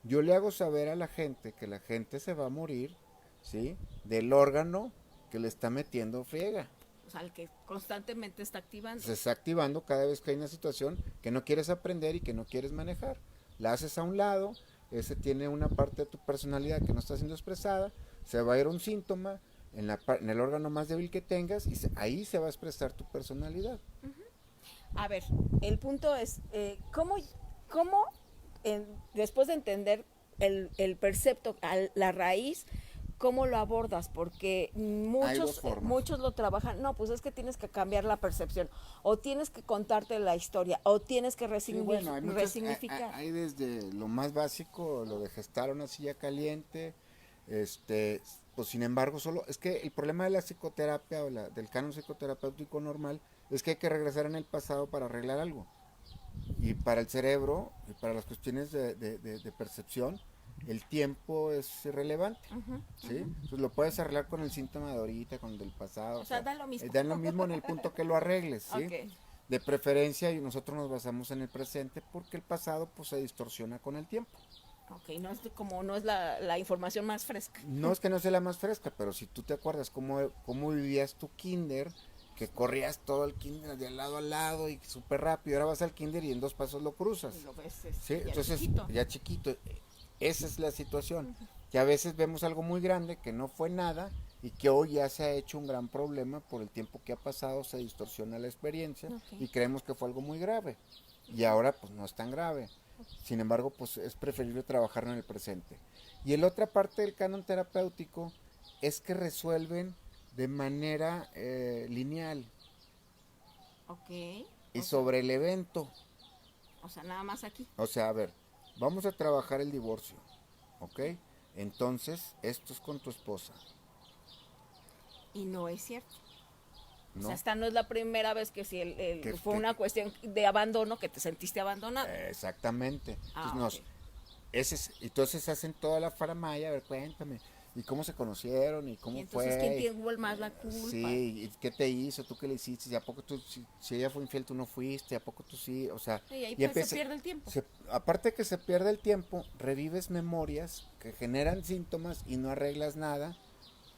yo le hago saber a la gente que la gente se va a morir, ¿sí? Del órgano que le está metiendo friega. O sea, el que constantemente está activando. Se está activando cada vez que hay una situación que no quieres aprender y que no quieres manejar. La haces a un lado, ese tiene una parte de tu personalidad que no está siendo expresada, se va a ir un síntoma en el órgano más débil que tengas y ahí se va a expresar tu personalidad. A ver, el punto es, ¿cómo después de entender el percepto, la raíz, cómo lo abordas? Porque Hay dos formas. muchos lo trabajan, no, pues es que tienes que cambiar la percepción, o tienes que contarte la historia, o tienes que Sí, bueno, resignificar. hay desde lo más básico, lo de gestar una silla caliente, pues sin embargo solo, es que el problema de la psicoterapia o del canon psicoterapéutico normal es que hay que regresar en el pasado para arreglar algo. Y para el cerebro, y para las cuestiones de percepción, el tiempo es irrelevante, ¿sí? Entonces lo puedes arreglar con el síntoma de ahorita, con el del pasado. O sea, da lo mismo. Da lo mismo en el punto que lo arregles, ¿sí? Ok. De preferencia, y nosotros nos basamos en el presente porque el pasado pues se distorsiona con el tiempo. Ok, no es la información más fresca. No es que no sea la más fresca, pero si tú te acuerdas cómo vivías tu kinder, que corrías todo el kinder de lado a lado y súper rápido, ahora vas al kinder y en 2 pasos lo cruzas. Lo ves, ¿Sí? ya Entonces, chiquito. ya chiquito. Esa es la situación. Que a veces vemos algo muy grande que no fue nada y que hoy ya se ha hecho un gran problema por el tiempo que ha pasado, se distorsiona la experiencia y creemos que fue algo muy grave. Y ahora pues no es tan grave. Sin embargo, pues es preferible trabajarlo en el presente. Y la otra parte del canon terapéutico es que resuelven de manera lineal Ok. y sobre el evento. O sea, nada más aquí. O sea, a ver, vamos a trabajar el divorcio, ¿ok? Entonces, esto es con tu esposa, Y no es cierto. ¿no? O sea, esta no es la primera vez que si fue que- una cuestión de abandono, que te sentiste abandonado. Exactamente. Ah, Entonces, ok. entonces hacen toda la faramaya, a ver, cuéntame, ¿y cómo se conocieron? ¿Y cómo Y entonces, fue? ¿quién tuvo más la culpa? Sí, ¿y qué te hizo? ¿Tú qué le hiciste? ¿Y a poco tú, si ella fue infiel, tú no fuiste? ¿A poco tú sí? O sea, Sí, ahí y pues, empieza- se pierde el tiempo. aparte que se pierde el tiempo, revives memorias que generan síntomas y no arreglas nada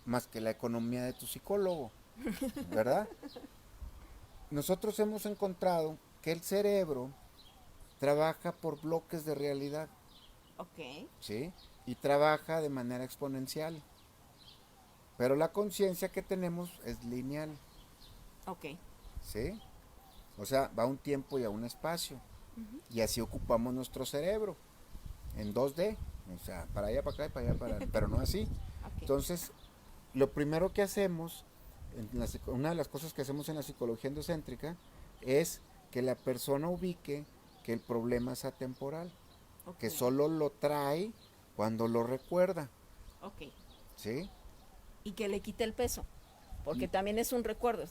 más que la economía de tu psicólogo, ¿verdad? Nosotros hemos encontrado que el cerebro trabaja por bloques de realidad, Ok. ¿sí? Y trabaja de manera exponencial. Pero la conciencia que tenemos es lineal, Ok. ¿sí? O sea, va a un tiempo y a un espacio. Y así ocupamos nuestro cerebro, en 2D. O sea, para allá, para acá y para allá, pero no así. Ok. Entonces, lo primero que hacemos, una de las cosas que hacemos en la psicología endocéntrica, es que la persona ubique que el problema es atemporal, Ok. que solo lo trae cuando lo recuerda, Ok. ¿sí? Y que le quite el peso. Porque también es un recuerdo.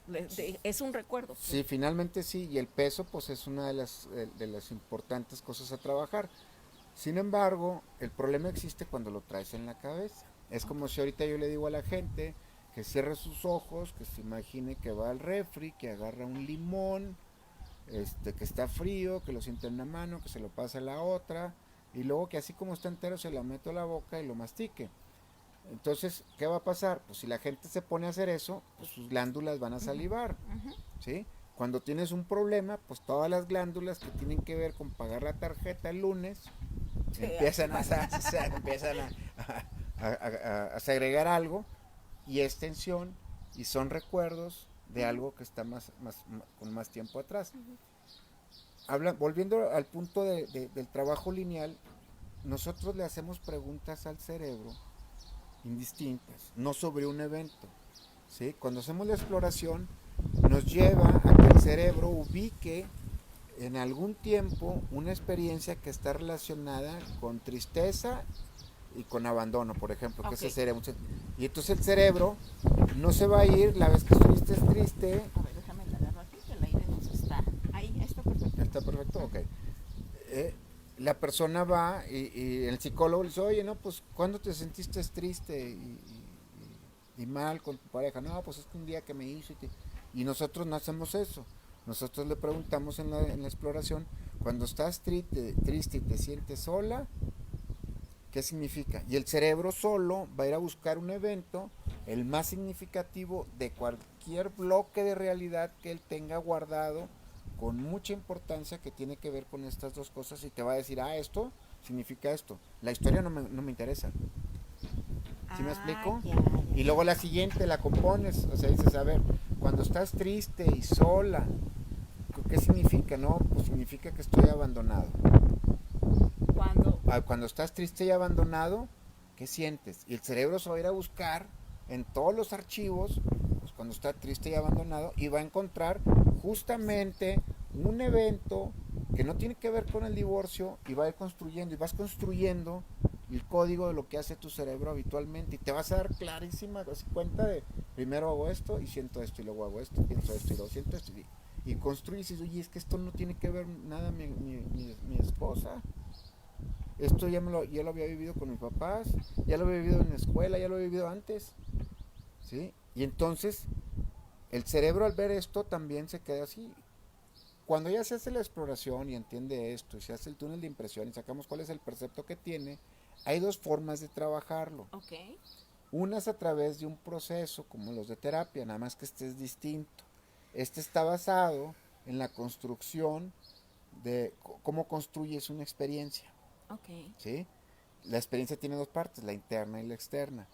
Es un recuerdo. Sí, finalmente sí, y el peso pues es una de las importantes cosas a trabajar. Sin embargo, el problema existe cuando lo traes en la cabeza. Es como si ahorita yo le digo a la gente que cierre sus ojos, que se imagine que va al refri, que agarra un limón, que está frío, que lo siente en una mano, que se lo pasa a la otra, y luego que así como está entero se lo meto a la boca y lo mastique. Entonces, ¿qué va a pasar? Pues si la gente se pone a hacer eso, pues sus glándulas van a salivar, ¿sí? Cuando tienes un problema, pues todas las glándulas que tienen que ver con pagar la tarjeta el lunes, Sí, empiezan a segregar algo y es tensión y son recuerdos de algo que está con más tiempo atrás. Volviendo al punto del trabajo lineal, nosotros le hacemos preguntas al cerebro indistintas, no sobre un evento. ¿Sí? Cuando hacemos la exploración, nos lleva a que el cerebro ubique en algún tiempo una experiencia que está relacionada con tristeza y con abandono, por ejemplo, que ese cerebro. Y entonces el cerebro no se va a ir la vez que estuviste triste. A ver, déjame la agarro aquí, que el aire nos está. Ahí, está perfecto. Está perfecto, ok. La persona va y el psicólogo le dice, oye, no, pues, ¿cuándo te sentiste triste y mal con tu pareja? No, pues es que un día que me hizo y nosotros no hacemos eso. Nosotros le preguntamos en la exploración, cuando estás triste y te sientes sola, ¿qué significa? Y el cerebro solo va a ir a buscar un evento, el más significativo de cualquier bloque de realidad que él tenga guardado, con mucha importancia, que tiene que ver con estas dos cosas, y te va a decir, esto significa esto. La historia no me interesa. ¿Sí me explico? Ya. Y luego la siguiente la compones, o sea, dices, a ver, cuando estás triste y sola, ¿qué significa? No, pues significa que estoy abandonado. Cuando estás triste y abandonado, ¿qué sientes? Y el cerebro se va a ir a buscar en todos los archivos, pues cuando está triste y abandonado, y va a encontrar justamente un evento que no tiene que ver con el divorcio, y va a ir construyendo, y vas construyendo el código de lo que hace tu cerebro habitualmente, y te vas a dar clarísima cuenta de, primero hago esto, y siento esto, y luego hago esto, pienso esto, y luego siento esto, y construyes, y dices, oye, es que esto no tiene que ver nada mi esposa. Esto ya lo había vivido con mis papás, ya lo había vivido en la escuela, ya lo había vivido antes, ¿sí? Y entonces el cerebro, al ver esto, también se queda así. Cuando ya se hace la exploración y entiende esto, y se hace el túnel de impresión y sacamos cuál es el percepto que tiene, hay dos formas de trabajarlo. Una es a través de un proceso como los de terapia, nada más que este es distinto. Este está basado en la construcción de cómo construyes una experiencia. ¿Sí? La experiencia tiene dos partes, la interna y la externa.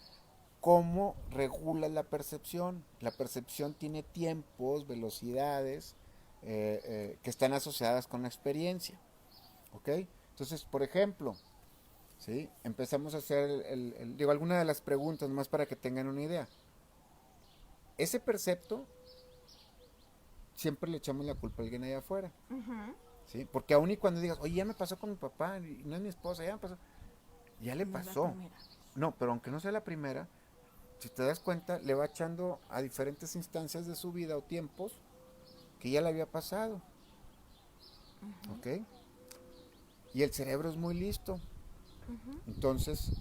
¿Cómo regula la percepción? La percepción tiene tiempos, velocidades que están asociadas con la experiencia. ¿Ok? Entonces, por ejemplo, ¿sí? Empezamos a hacer digo, alguna de las preguntas más para que tengan una idea. Ese percepto siempre le echamos la culpa a alguien allá afuera. ¿Sí? Porque aún y cuando digas, oye, ya me pasó con mi papá, y no es mi esposa, ya me pasó, ya le pasó. No, pero aunque no sea la primera, si te das cuenta, le va echando a diferentes instancias de su vida o tiempos que ya le había pasado. ¿Ok? Y el cerebro es muy listo. Entonces,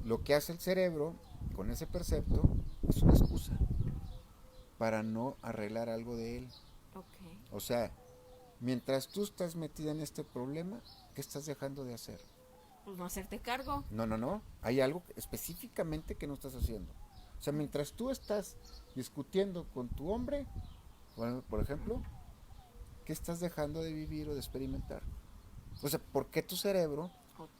lo que hace el cerebro con ese percepto es una excusa para no arreglar algo de él. O sea, mientras tú estás metida en este problema, ¿qué estás dejando de hacer? Pues no hacerte cargo. No. Hay algo específicamente que no estás haciendo. O sea, mientras tú estás discutiendo con tu hombre, por ejemplo, ¿qué estás dejando de vivir o de experimentar? O sea, ¿por qué tu cerebro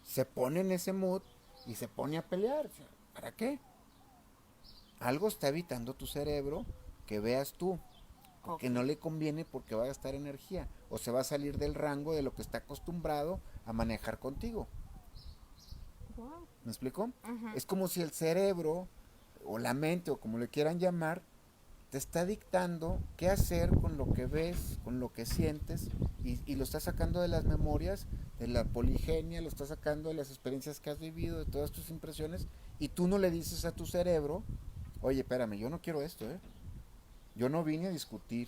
se pone en ese mood y se pone a pelear? ¿Para qué? Algo está evitando tu cerebro que veas tú. Que no le conviene porque va a gastar energía o se va a salir del rango de lo que está acostumbrado a manejar contigo. ¿Me explico? Es como si el cerebro o la mente o como le quieran llamar te está dictando qué hacer con lo que ves, con lo que sientes, y lo está sacando de las memorias, de la poligenia, lo está sacando de las experiencias que has vivido, de todas tus impresiones, y tú no le dices a tu cerebro, oye, espérame, yo no quiero esto, yo no vine a discutir.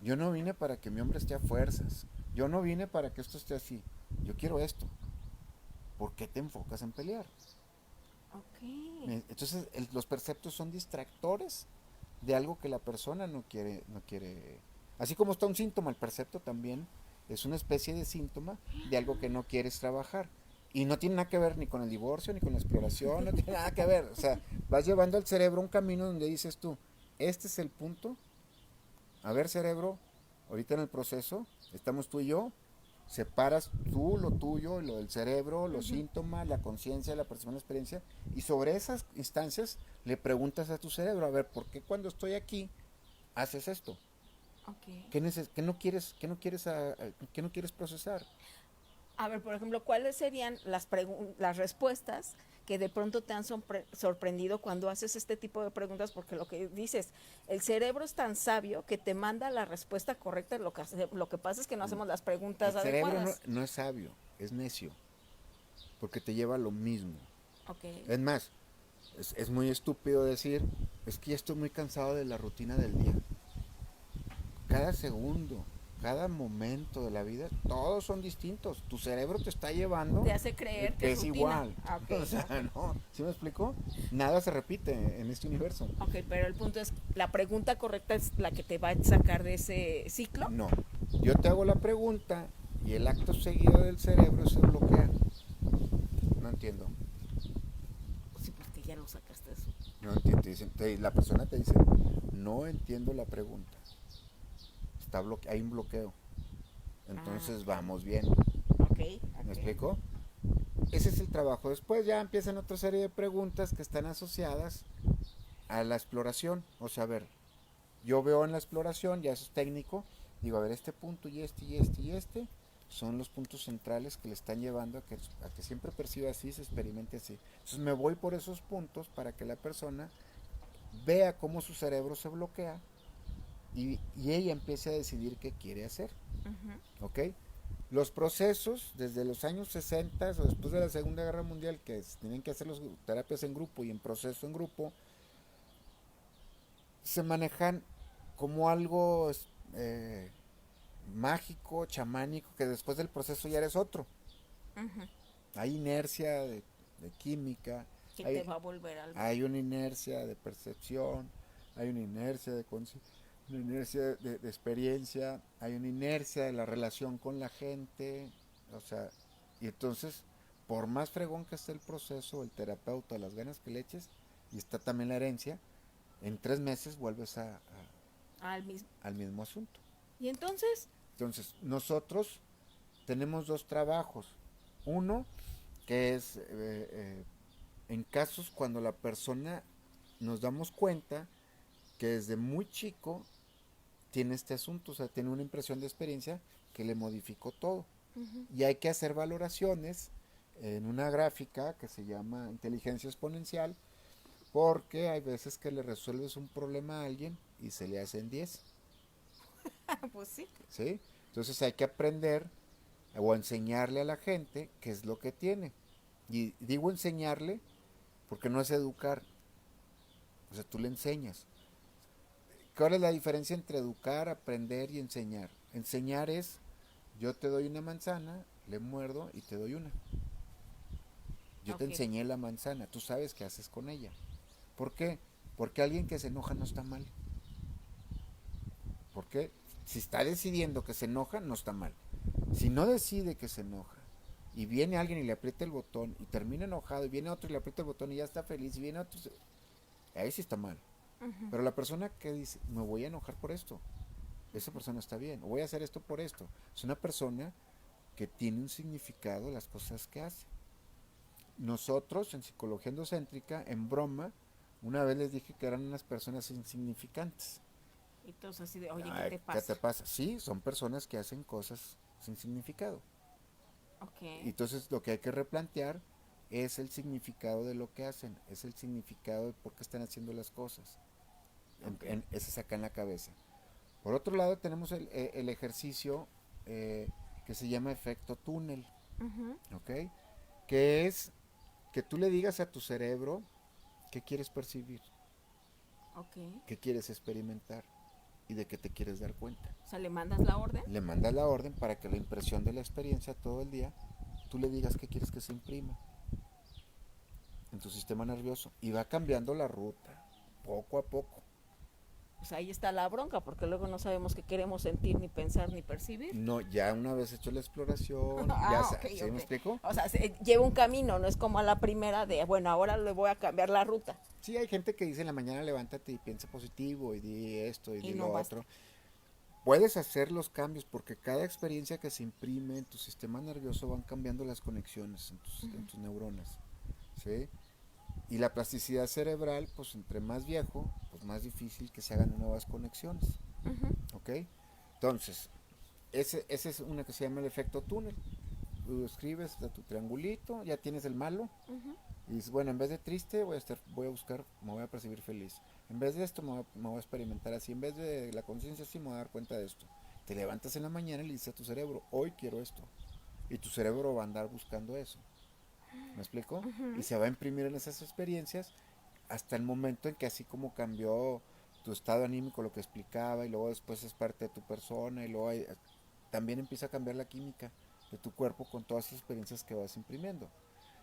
Yo no vine para que mi hombre esté a fuerzas. Yo no vine para que esto esté así. Yo quiero esto. ¿Por qué te enfocas en pelear? Entonces, los perceptos son distractores de algo que la persona no quiere. Así como está un síntoma, el percepto también es una especie de síntoma de algo que no quieres trabajar. Y no tiene nada que ver ni con el divorcio, ni con la exploración, no tiene nada que ver. O sea, vas llevando al cerebro un camino donde dices tú, este es el punto. A ver, cerebro, ahorita en el proceso, estamos tú y yo, separas tú lo tuyo, lo del cerebro, los síntomas, la conciencia, la percepción, la experiencia, y sobre esas instancias le preguntas a tu cerebro, a ver, ¿por qué cuando estoy aquí haces esto? Ok. ¿Qué no quieres procesar? A ver, por ejemplo, ¿cuáles serían las respuestas que de pronto te han sorprendido cuando haces este tipo de preguntas? Porque lo que dices, el cerebro es tan sabio que te manda la respuesta correcta, lo que pasa es que no hacemos las El preguntas cerebro adecuadas. no es sabio, es necio, porque te lleva a lo mismo. Ok. Es más, es muy estúpido decir, es que ya estoy muy cansado de la rutina del día. Cada segundo, cada momento de la vida, todos son distintos. Tu cerebro te está llevando Te hace creer que que es es rutina. igual. Ok, O sea, ok. no, ¿sí me explico? Nada se repite en este universo. Ok, pero el punto es, la pregunta correcta es la que te va a sacar de ese ciclo. No, yo te hago la pregunta y el acto seguido del cerebro se bloquea. No entiendo. Sí, porque ya lo sacaste de eso. No entiendo. La persona te dice, no entiendo la pregunta. Hay un bloqueo. Entonces vamos bien. Ok, ¿Me ok. explico? Ese es el trabajo. Después ya empiezan otra serie de preguntas que están asociadas a la exploración. O sea, a ver, yo veo en la exploración, ya eso es técnico, digo, a ver, este punto y este y este y este son los puntos centrales que le están llevando a que siempre perciba así, se experimente así. Entonces me voy por esos puntos para que la persona vea cómo su cerebro se bloquea y ella empiece a decidir qué quiere hacer. Ujú. ¿Ok? Los procesos, desde los años 60 o después de la Segunda Guerra Mundial, que tienen que hacer las terapias en grupo y en proceso en grupo, se manejan como algo eh, mágico, chamánico, que después del proceso ya eres otro. Ujú. Hay inercia de química, Que te hay, va a volver algo. hay una inercia de percepción, hay una inercia de conciencia, una inercia de experiencia, hay una inercia de la relación con la gente, o sea, y entonces, por más fregón que esté el proceso, el terapeuta, las ganas que le eches, y está también la herencia, en 3 meses vuelves Al mismo. al mismo asunto. Y entonces, Entonces, nosotros tenemos dos trabajos. Uno, que es en casos cuando la persona nos damos cuenta que desde muy chico tiene este asunto, o sea, tiene una impresión de experiencia que le modificó todo. Y hay que hacer valoraciones en una gráfica que se llama inteligencia exponencial, porque hay veces que le resuelves un problema a alguien y se le hacen 10. pues sí. ¿Sí? Entonces hay que aprender o enseñarle a la gente qué es lo que tiene. Y digo enseñarle porque no es educar, o sea, tú le enseñas. ¿Cuál es la diferencia entre educar, aprender y enseñar? Enseñar es, yo te doy una manzana, le muerdo y te doy una. Yo te Ok. enseñé la manzana, tú sabes qué haces con ella. ¿Por qué? Porque alguien que se enoja no está mal. ¿Por qué? Si está decidiendo que se enoja, no está mal. Si no decide que se enoja y viene alguien y le aprieta el botón y termina enojado y viene otro y le aprieta el botón y ya está feliz y viene otro, ahí sí está mal. Pero la persona que dice, me voy a enojar por esto, esa persona está bien, o voy a hacer esto por esto, es una persona que tiene un significado las cosas que hace. Nosotros en psicología endocéntrica, en broma, una vez les dije que eran unas personas insignificantes. Y entonces así de, oye, ¿qué Ay, te ¿qué te pasa? pasa? Sí, son personas que hacen cosas sin significado. Ok. Y entonces lo que hay que replantear es el significado de lo que hacen, es el significado de por qué están haciendo las cosas. Ok. Ese saca en la cabeza. Por otro lado tenemos el ejercicio que se llama efecto túnel, Ujú. ¿ok? Que es que tú le digas a tu cerebro qué quieres percibir, Ok. qué quieres experimentar y de qué te quieres dar cuenta. O sea, le mandas la orden. Le mandas la orden para que la impresión de la experiencia todo el día, tú le digas qué quieres que se imprima en tu sistema nervioso y va cambiando la ruta, poco a poco. Pues ahí está la bronca, porque luego no sabemos qué queremos sentir, ni pensar, ni percibir. No, ya una vez hecho la exploración, ya Ok, ¿sí me ok. explico? O sea, lleva un camino, no es como a la primera de, bueno, ahora le voy a cambiar la ruta. Sí, hay gente que dice en la mañana levántate y piensa positivo y di esto y Y di no lo basta. otro. puedes hacer los cambios porque cada experiencia que se imprime en tu sistema nervioso van cambiando las conexiones en tus neuronas, ¿sí? Y la plasticidad cerebral, pues entre más viejo, pues más difícil que se hagan nuevas conexiones, ¿ok? Entonces, ese es una que se llama el efecto túnel. Tú escribes a tu triangulito, ya tienes el malo, y dices, bueno, en vez de triste voy a buscar, me voy a percibir feliz. En vez de esto me voy a experimentar así. En vez de la conciencia así me voy a dar cuenta de esto. Te levantas en la mañana y le dices a tu cerebro, hoy quiero esto. Y tu cerebro va a andar buscando eso. ¿Me explico? Y se va a imprimir en esas experiencias hasta el momento en que así como cambió tu estado anímico, lo que explicaba, y luego después es parte de tu persona, y luego también empieza a cambiar la química de tu cuerpo con todas esas experiencias que vas imprimiendo.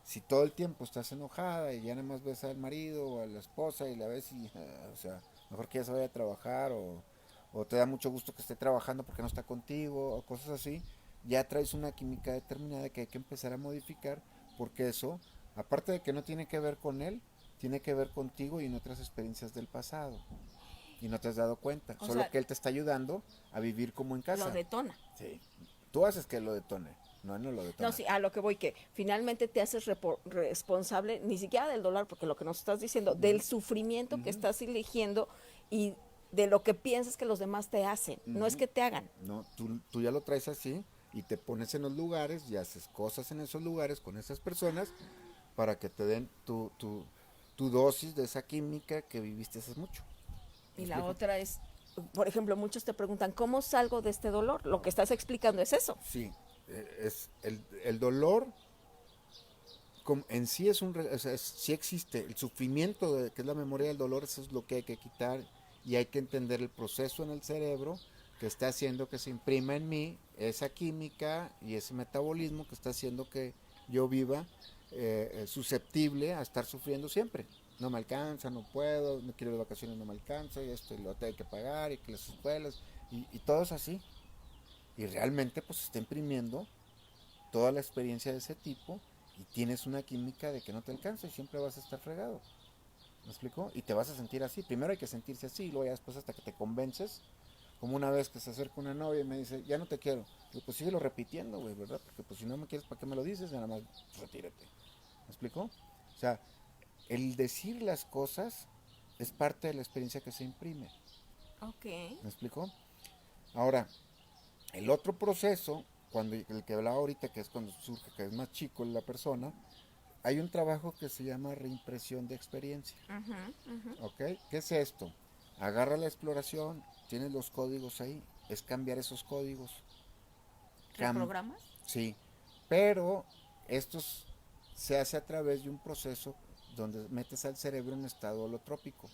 Si todo el tiempo estás enojada y ya nada más ves al marido o a la esposa y la ves y, o sea, mejor que ya se vaya a trabajar o te da mucho gusto que esté trabajando porque no está contigo o cosas así, ya traes una química determinada que hay que empezar a modificar porque eso, aparte de que no tiene que ver con él, tiene que ver contigo y en otras experiencias del pasado. Y no te has dado cuenta, O solo sea, que él te está ayudando a vivir como en lo casa. detona. Sí. Tú haces que lo detone, no, no lo No, detona. sí, a lo que voy, que finalmente te haces responsable ni siquiera del dolor, porque lo que nos estás diciendo, del sufrimiento que estás eligiendo y de lo que piensas que los demás te hacen, no es que te hagan. No, tú ya lo traes así y te pones en los lugares y haces cosas en esos lugares con esas personas para que te den tu dosis de esa química que viviste hace mucho. ¿Me Y la explico? otra es, por ejemplo, muchos te preguntan, ¿cómo salgo de este dolor? Lo que estás explicando es eso. Sí, es el dolor en sí es o sea, sí existe. El sufrimiento, que es la memoria del dolor, eso es lo que hay que quitar y hay que entender el proceso en el cerebro que está haciendo que se imprima en mí esa química y ese metabolismo que está haciendo que yo viva susceptible a estar sufriendo siempre. No me alcanza, no puedo, no quiero ir de vacaciones, no me alcanza, y esto y lo tengo que pagar, y que las escuelas, y todo es así. Y realmente pues se está imprimiendo toda la experiencia de ese tipo y tienes una química de que no te alcanza y siempre vas a estar fregado. ¿Me explico? Y te vas a sentir así. Primero hay que sentirse así y luego ya después hasta que te convences. Como una vez que se acerca una novia y me dice, ya no te quiero. Digo, pues síguelo repitiendo, güey, ¿verdad? Porque pues si no me quieres, ¿para qué me lo dices? Nada más retírate. ¿Me explico? O sea, el decir las cosas es parte de la experiencia que se imprime. Ok. ¿Me explico? Ahora, el otro proceso, cuando el que hablaba ahorita, que es cuando surge, que es más chico la persona, hay un trabajo que se llama reimpresión de experiencia. ¿Ok? ¿Qué es esto? Agarra la exploración, tienes los códigos ahí, es cambiar esos códigos. ¿Reprogramas? Sí, pero esto se hace a través de un proceso donde metes al cerebro en estado holotrópico.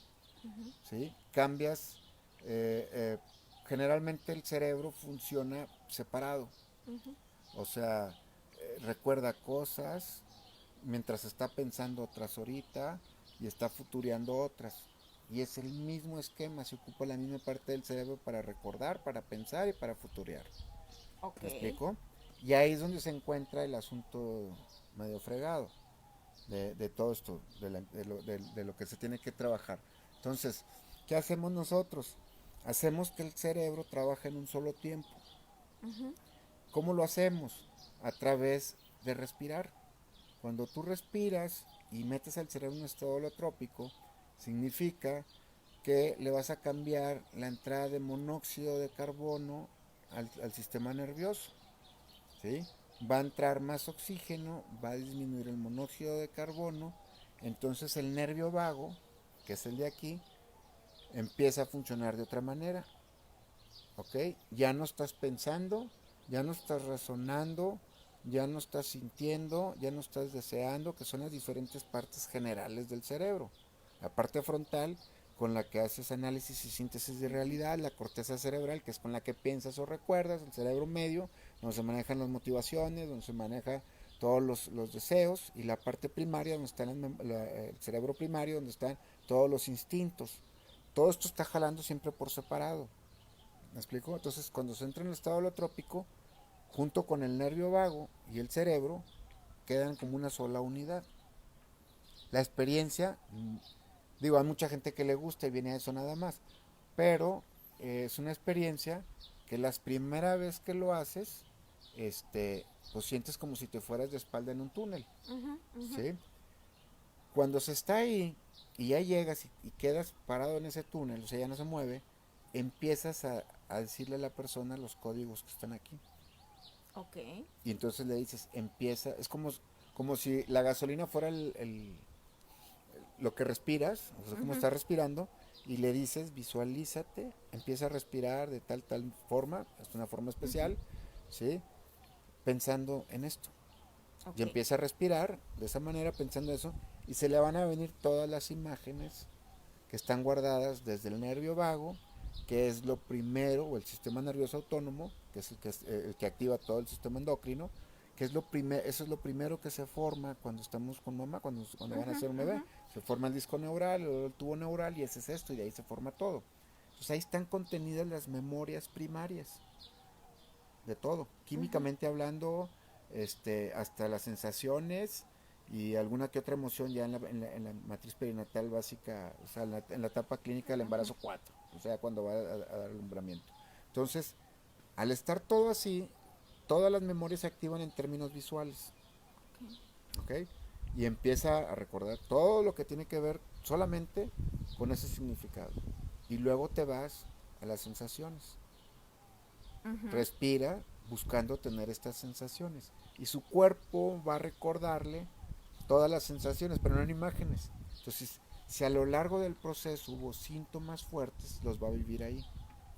¿Sí? Cambias, eh, eh, generalmente el cerebro funciona separado, o sea, recuerda cosas mientras está pensando otras ahorita y está futureando otras. Y es el mismo esquema, se ocupa la misma parte del cerebro para recordar, para pensar y para futurear. Ok. ¿Me explico? Y ahí es donde se encuentra el asunto medio fregado de todo esto, de lo que se tiene que trabajar. Entonces, ¿qué hacemos nosotros? Hacemos que el cerebro trabaje en un solo tiempo. ¿Cómo lo hacemos? A través de respirar. Cuando tú respiras y metes al cerebro en un estado holotrópico, significa que le vas a cambiar la entrada de monóxido de carbono al sistema nervioso. ¿Sí? Va a entrar más oxígeno, va a disminuir el monóxido de carbono, entonces el nervio vago, que es el de aquí, empieza a funcionar de otra manera. ¿Ok? Ya no estás pensando, ya no estás razonando, ya no estás sintiendo, ya no estás deseando, que son las diferentes partes generales del cerebro. La parte frontal, con la que haces análisis y síntesis de realidad, la corteza cerebral, que es con la que piensas o recuerdas, el cerebro medio, donde se manejan las motivaciones, donde se maneja todos los deseos, y la parte primaria, donde está el cerebro primario, donde están todos los instintos. Todo esto está jalando siempre por separado. ¿Me explico? Entonces, cuando se entra en el estado holotrópico, junto con el nervio vago y el cerebro, quedan como una sola unidad. La experiencia, digo, hay mucha gente que le gusta y viene a eso nada más, pero es una experiencia que las primeras vez que lo haces, pues sientes como si te fueras de espalda en un túnel, Ujú, ujú. ¿sí? Cuando se está ahí y ya llegas y quedas parado en ese túnel, o sea, ya no se mueve, empiezas a decirle a la persona los códigos que están aquí. Ok. Y entonces le dices, empieza, es como si la gasolina fuera lo que respiras, o sea, como Ujú, estás respirando, y le dices, visualízate, empieza a respirar de tal forma, es una forma ujú. especial, ¿sí? Pensando en esto. Y Ok. empieza a respirar de esa manera, pensando eso, y se le van a venir todas las imágenes que están guardadas desde el nervio vago, que es lo primero, o el sistema nervioso autónomo, que es el que activa todo el sistema endocrino, que es eso es lo primero que se forma cuando estamos con mamá, cuando van a Ujú, hacer un bebé. ujú. Se forma el disco neural, el tubo neural, y ese es esto, y de ahí se forma todo. Entonces ahí están contenidas las memorias primarias de todo, Ujú. químicamente hablando, hasta las sensaciones y alguna que otra emoción ya en la matriz perinatal básica, o sea, en la etapa clínica del Ujú. embarazo 4, o sea, cuando va a dar alumbramiento. Entonces, al estar todo así, todas las memorias se activan en términos visuales, Ok. ¿ok? Y empieza a recordar todo lo que tiene que ver solamente con ese significado. Y luego te vas a las sensaciones. Ujú. Respira buscando tener estas sensaciones. Y su cuerpo va a recordarle todas las sensaciones, pero no en imágenes. Entonces, si a lo largo del proceso hubo síntomas fuertes, los va a vivir ahí.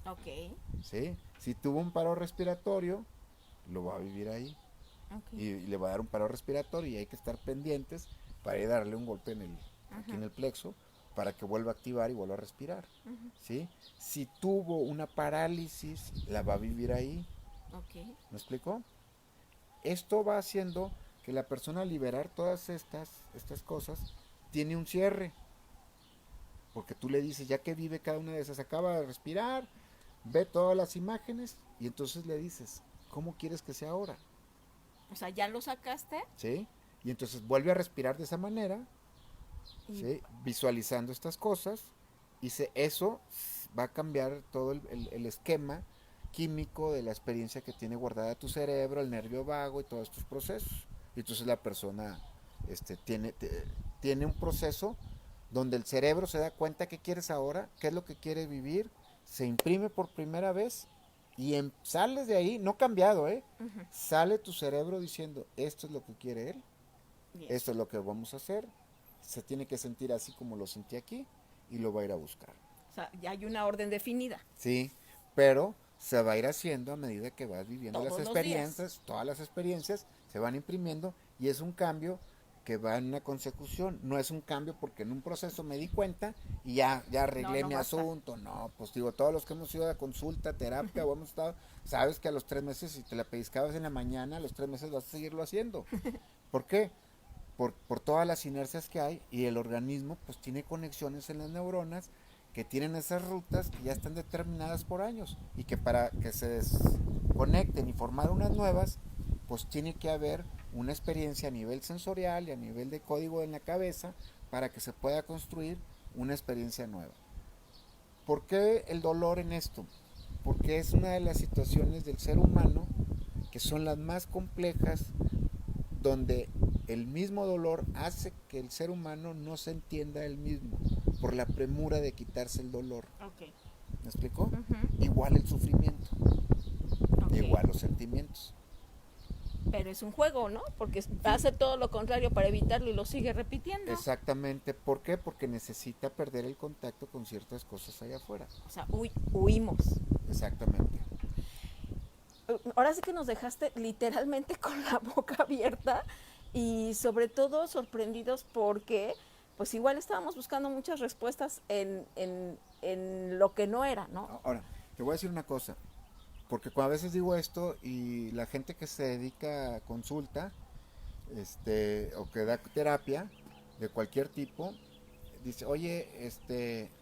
Ok. ¿Sí? Si tuvo un paro respiratorio, lo va a vivir ahí. Ok. Y le va a dar un paro respiratorio y hay que estar pendientes para ir a darle un golpe aquí Ujú, en el plexo para que vuelva a activar y vuelva a respirar. ujú. ¿Sí? Si tuvo una parálisis, la va a vivir ahí. Ok. ¿Me explico? Esto va haciendo que la persona al liberar todas estas cosas tiene un cierre. Porque tú le dices, ya que vive cada una de esas, acaba de respirar, ve todas las imágenes y entonces le dices, ¿cómo quieres que sea ahora? O sea, ya lo sacaste ¿Sí? Y entonces vuelve a respirar de esa manera, y ¿sí? Visualizando estas cosas y eso va a cambiar todo el esquema químico de la experiencia que tiene guardada tu cerebro, el nervio vago y todos estos procesos. Y entonces la persona tiene un proceso donde el cerebro se da cuenta qué quieres ahora, qué es lo que quiere vivir, se imprime por primera vez y sales de ahí, no cambiado, ¿eh? ujú. Sale tu cerebro diciendo, esto es lo que quiere él, Bien. esto es lo que vamos a hacer, se tiene que sentir así como lo sentí aquí y lo va a ir a buscar. O sea, ya hay una orden definida Sí, pero se va a ir haciendo a medida que vas viviendo las todos los días. experiencias, todas las experiencias se van imprimiendo y es un cambio que va en una consecución, no es un cambio porque en un proceso me di cuenta y ya No, arreglé no mi basta. asunto, no, pues digo, todos los que hemos ido a consulta, terapia o hemos estado, sabes que a los 3 meses si te la pellizcabas en la mañana, a los 3 meses vas a seguirlo haciendo. ¿Por qué? Por todas las inercias que hay y el organismo pues tiene conexiones en las neuronas que tienen esas rutas que ya están determinadas por años y que para que se desconecten y formar unas nuevas pues tiene que haber una experiencia a nivel sensorial y a nivel de código en la cabeza para que se pueda construir una experiencia nueva. ¿Por qué el dolor en esto? Porque es una de las situaciones del ser humano que son las más complejas, donde el mismo dolor hace que el ser humano no se entienda él mismo por la premura de quitarse el dolor. Ok. ¿Me explico? Ujú. Igual el sufrimiento, Ok. igual los sentimientos. Pero es un juego, ¿no? Porque hace todo lo contrario para evitarlo y lo sigue repitiendo. Exactamente. ¿Por qué? Porque necesita perder el contacto con ciertas cosas allá afuera. O sea, huimos. Exactamente. Ahora sí que nos dejaste literalmente con la boca abierta y sobre todo sorprendidos porque pues igual estábamos buscando muchas respuestas en lo que no era, ¿no? Ahora, te voy a decir una cosa. Porque a veces digo esto y la gente que se dedica a consulta, o que da terapia de cualquier tipo, dice, oye,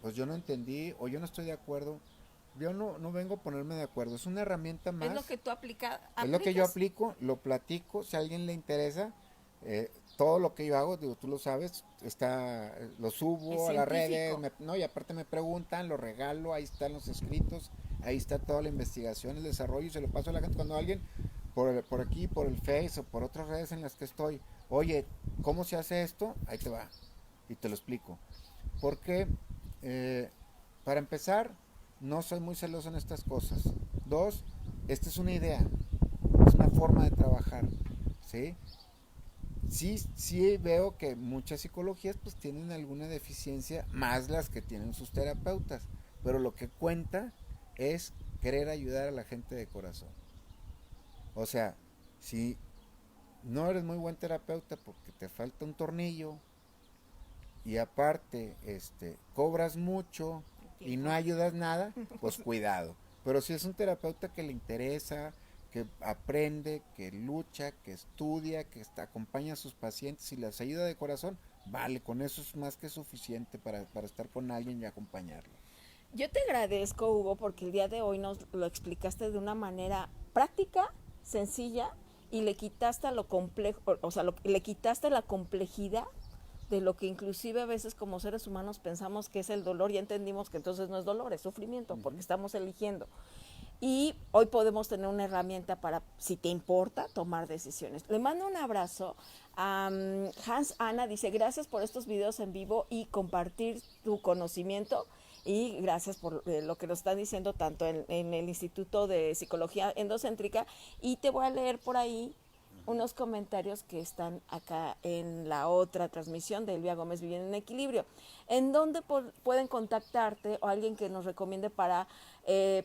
pues yo no entendí o yo no estoy de acuerdo. Yo no vengo a ponerme de acuerdo, es una herramienta Es lo más, que tú es lo que yo aplicas. aplico, lo platico, si a alguien le interesa, todo lo que yo hago, digo, tú lo sabes, lo Es subo a las redes, científico. no, y aparte me preguntan, lo regalo, ahí están los escritos, ahí está toda la investigación, el desarrollo, y se lo paso a la gente cuando alguien por aquí, por el Face o por otras redes en las que estoy, oye, ¿cómo se hace esto? Ahí te va y te lo explico. Porque, para empezar, no soy muy celoso en estas cosas. Dos, esta es una idea, es una forma de trabajar, ¿sí? Sí veo que muchas psicologías pues tienen alguna deficiencia, más las que tienen sus terapeutas, pero lo que cuenta es querer ayudar a la gente de corazón. O sea, si no eres muy buen terapeuta porque te falta un tornillo y aparte cobras mucho y no ayudas nada, pues cuidado. Pero si es un terapeuta que le interesa, que aprende, que lucha, que estudia, acompaña a sus pacientes y les ayuda de corazón, vale, con eso es más que suficiente para estar con alguien y acompañarlo. Yo te agradezco, Hugo, porque el día de hoy nos lo explicaste de una manera práctica, sencilla, y le quitaste lo complejo, o sea, le quitaste la complejidad de lo que inclusive a veces como seres humanos pensamos que es el dolor, ya entendimos que entonces no es dolor, es sufrimiento, porque estamos eligiendo. Y hoy podemos tener una herramienta para, si te importa, tomar decisiones. Le mando un abrazo a Hans Ana, dice, gracias por estos videos en vivo y compartir tu conocimiento, y gracias por lo que nos están diciendo tanto en el Instituto de Psicología Endocéntrica, y te voy a leer por ahí unos comentarios que están acá en la otra transmisión de Elvia Gómez Viviendo en Equilibrio. ¿En dónde pueden contactarte o alguien que nos recomiende para,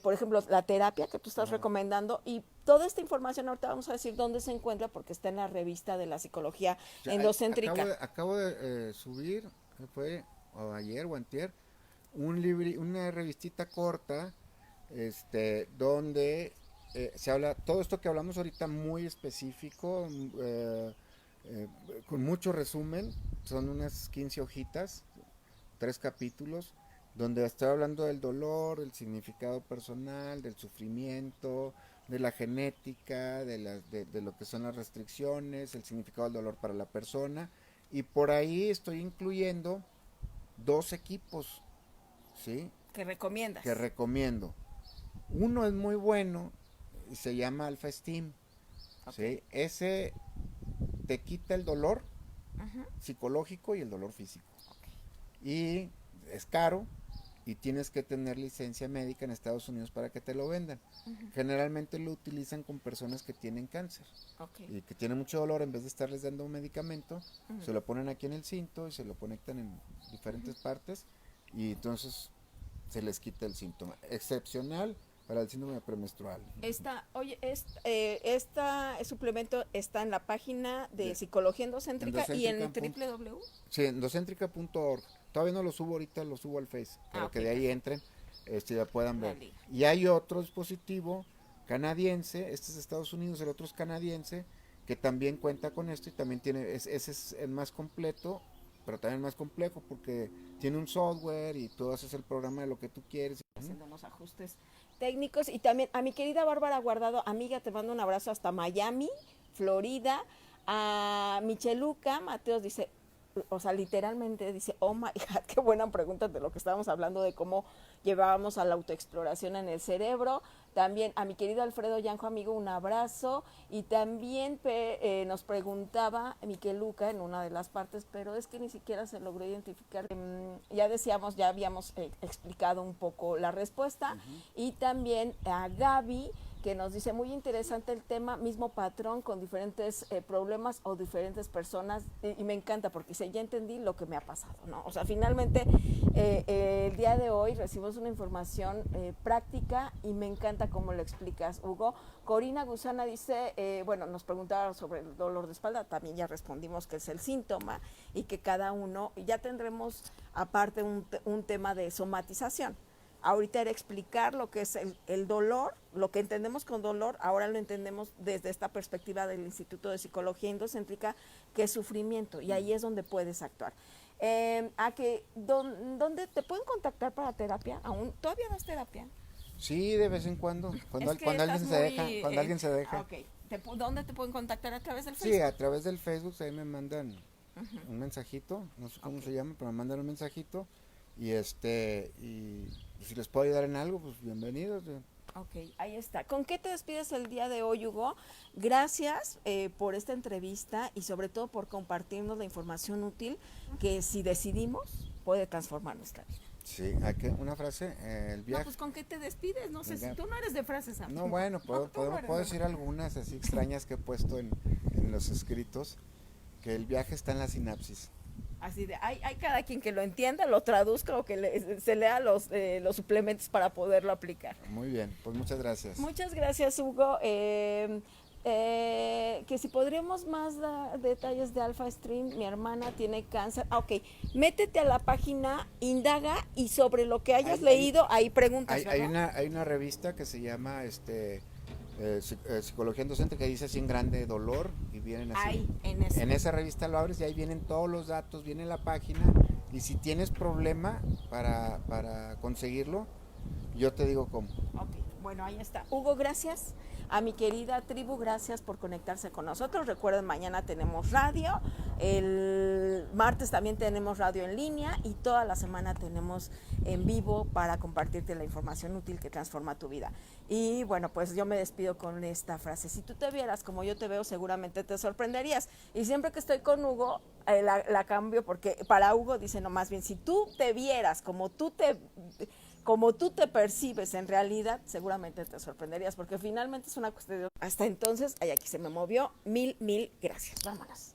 por ejemplo, la terapia que tú estás recomendando? Y toda esta información ahorita vamos a decir dónde se encuentra, porque está en la revista de la psicología endocéntrica. Acabo de subir, fue ayer o antier, una revistita corta, donde se habla todo esto que hablamos ahorita muy específico, con mucho resumen, son unas 15 hojitas, 3 capítulos, donde estoy hablando del dolor, el significado personal, del sufrimiento, de la genética, de lo que son las restricciones, el significado del dolor para la persona, y por ahí estoy incluyendo 2 equipos, ¿sí? ¿Que recomiendas? Que recomiendo. Uno es muy bueno y se llama Alpha Steam. Okay. ¿Sí? Ese te quita el dolor psicológico y el dolor físico. Okay. Y es caro y tienes que tener licencia médica en Estados Unidos para que te lo vendan. Generalmente lo utilizan con personas que tienen cáncer. Okay. Y que tienen mucho dolor, en vez de estarles dando un medicamento, se lo ponen aquí en el cinto y se lo conectan en diferentes partes y entonces se les quita el síntoma. Excepcional para el síndrome premenstrual. Este suplemento está en la página de Psicología Endocéntrica y en www. Sí, endocéntrica.org. Todavía no lo subo ahorita, lo subo al Face, para que de ahí entren, ya puedan ver. Y hay otro dispositivo canadiense, este es de Estados Unidos, el otro es canadiense, que también cuenta con esto y también tiene, ese es el más completo, pero también más complejo porque tiene un software y tú haces el programa de lo que tú quieres. Haciendo unos ajustes técnicos. Y también a mi querida Bárbara Guardado, amiga, te mando un abrazo hasta Miami, Florida. A Micheluca Mateos dice, o sea, literalmente dice, oh my God, qué buena pregunta de lo que estábamos hablando, de cómo llevábamos a la autoexploración en el cerebro. También a mi querido Alfredo Yanjo, amigo, un abrazo. Y también nos preguntaba Micheluca en una de las partes, pero es que ni siquiera se logró identificar. Ya decíamos, ya habíamos explicado un poco la respuesta. Y también a Gaby, que nos dice, muy interesante el tema, mismo patrón con diferentes problemas o diferentes personas, y me encanta porque dice, ya entendí lo que me ha pasado, ¿no? O sea, finalmente el día de hoy recibimos una información práctica y me encanta cómo lo explicas, Hugo. Corina Gusana dice, bueno, nos preguntaba sobre el dolor de espalda, también ya respondimos que es el síntoma y que cada uno, ya tendremos aparte un tema de somatización. Ahorita era explicar lo que es el dolor, lo que entendemos con dolor, ahora lo entendemos desde esta perspectiva del Instituto de Psicología Endocéntrica, que es sufrimiento, y ahí es donde puedes actuar. ¿Dónde te pueden contactar para terapia? ¿Todavía das terapia? Sí, de vez en cuando alguien se deja. Okay. ¿Dónde te pueden contactar? ¿A través del Facebook? Sí, a través del Facebook, ahí me mandan un mensajito, no sé cómo se llama, pero me mandan un mensajito. Y si les puedo ayudar en algo, pues bienvenidos. Ok, ahí está. ¿Con qué te despides el día de hoy, Hugo? Gracias por esta entrevista y sobre todo por compartirnos la información útil que si decidimos puede transformar nuestra vida. Sí, una frase, el No, viaje. pues ¿con qué te despides? No sé, si Venga. tú no eres de frases, amigo. No, bueno, No, tú no eres puedo de decir frases. algunas así extrañas que he puesto en los escritos, que el viaje está en la sinapsis. Así de, hay cada quien que lo entienda, lo traduzca o que se lea los suplementos para poderlo aplicar. Muy bien, pues muchas gracias. Muchas gracias, Hugo. Que si podríamos más detalles de Alpha Stream, mi hermana tiene cáncer. Ah, ok, métete a la página, indaga y sobre lo que hayas leído, ahí preguntas. Hay una revista que se llama Psicología en Docente, que dice así en grande dolor y vienen así. Ahí, en ese. En esa revista lo abres y ahí vienen todos los datos, viene la página y si tienes problema para conseguirlo, yo te digo cómo. Ok, bueno, ahí está. Hugo, gracias. A mi querida tribu, gracias por conectarse con nosotros. Recuerden, mañana tenemos radio, el martes también tenemos radio en línea y toda la semana tenemos en vivo para compartirte la información útil que transforma tu vida. Y bueno, pues yo me despido con esta frase. Si tú te vieras como yo te veo, seguramente te sorprenderías. Y siempre que estoy con Hugo, la cambio porque para Hugo dice, no, más bien, si tú te vieras como tú te percibes en realidad, seguramente te sorprenderías, porque finalmente es una cuestión de... Hasta entonces, ay, aquí se me movió, mil gracias. Vámonos.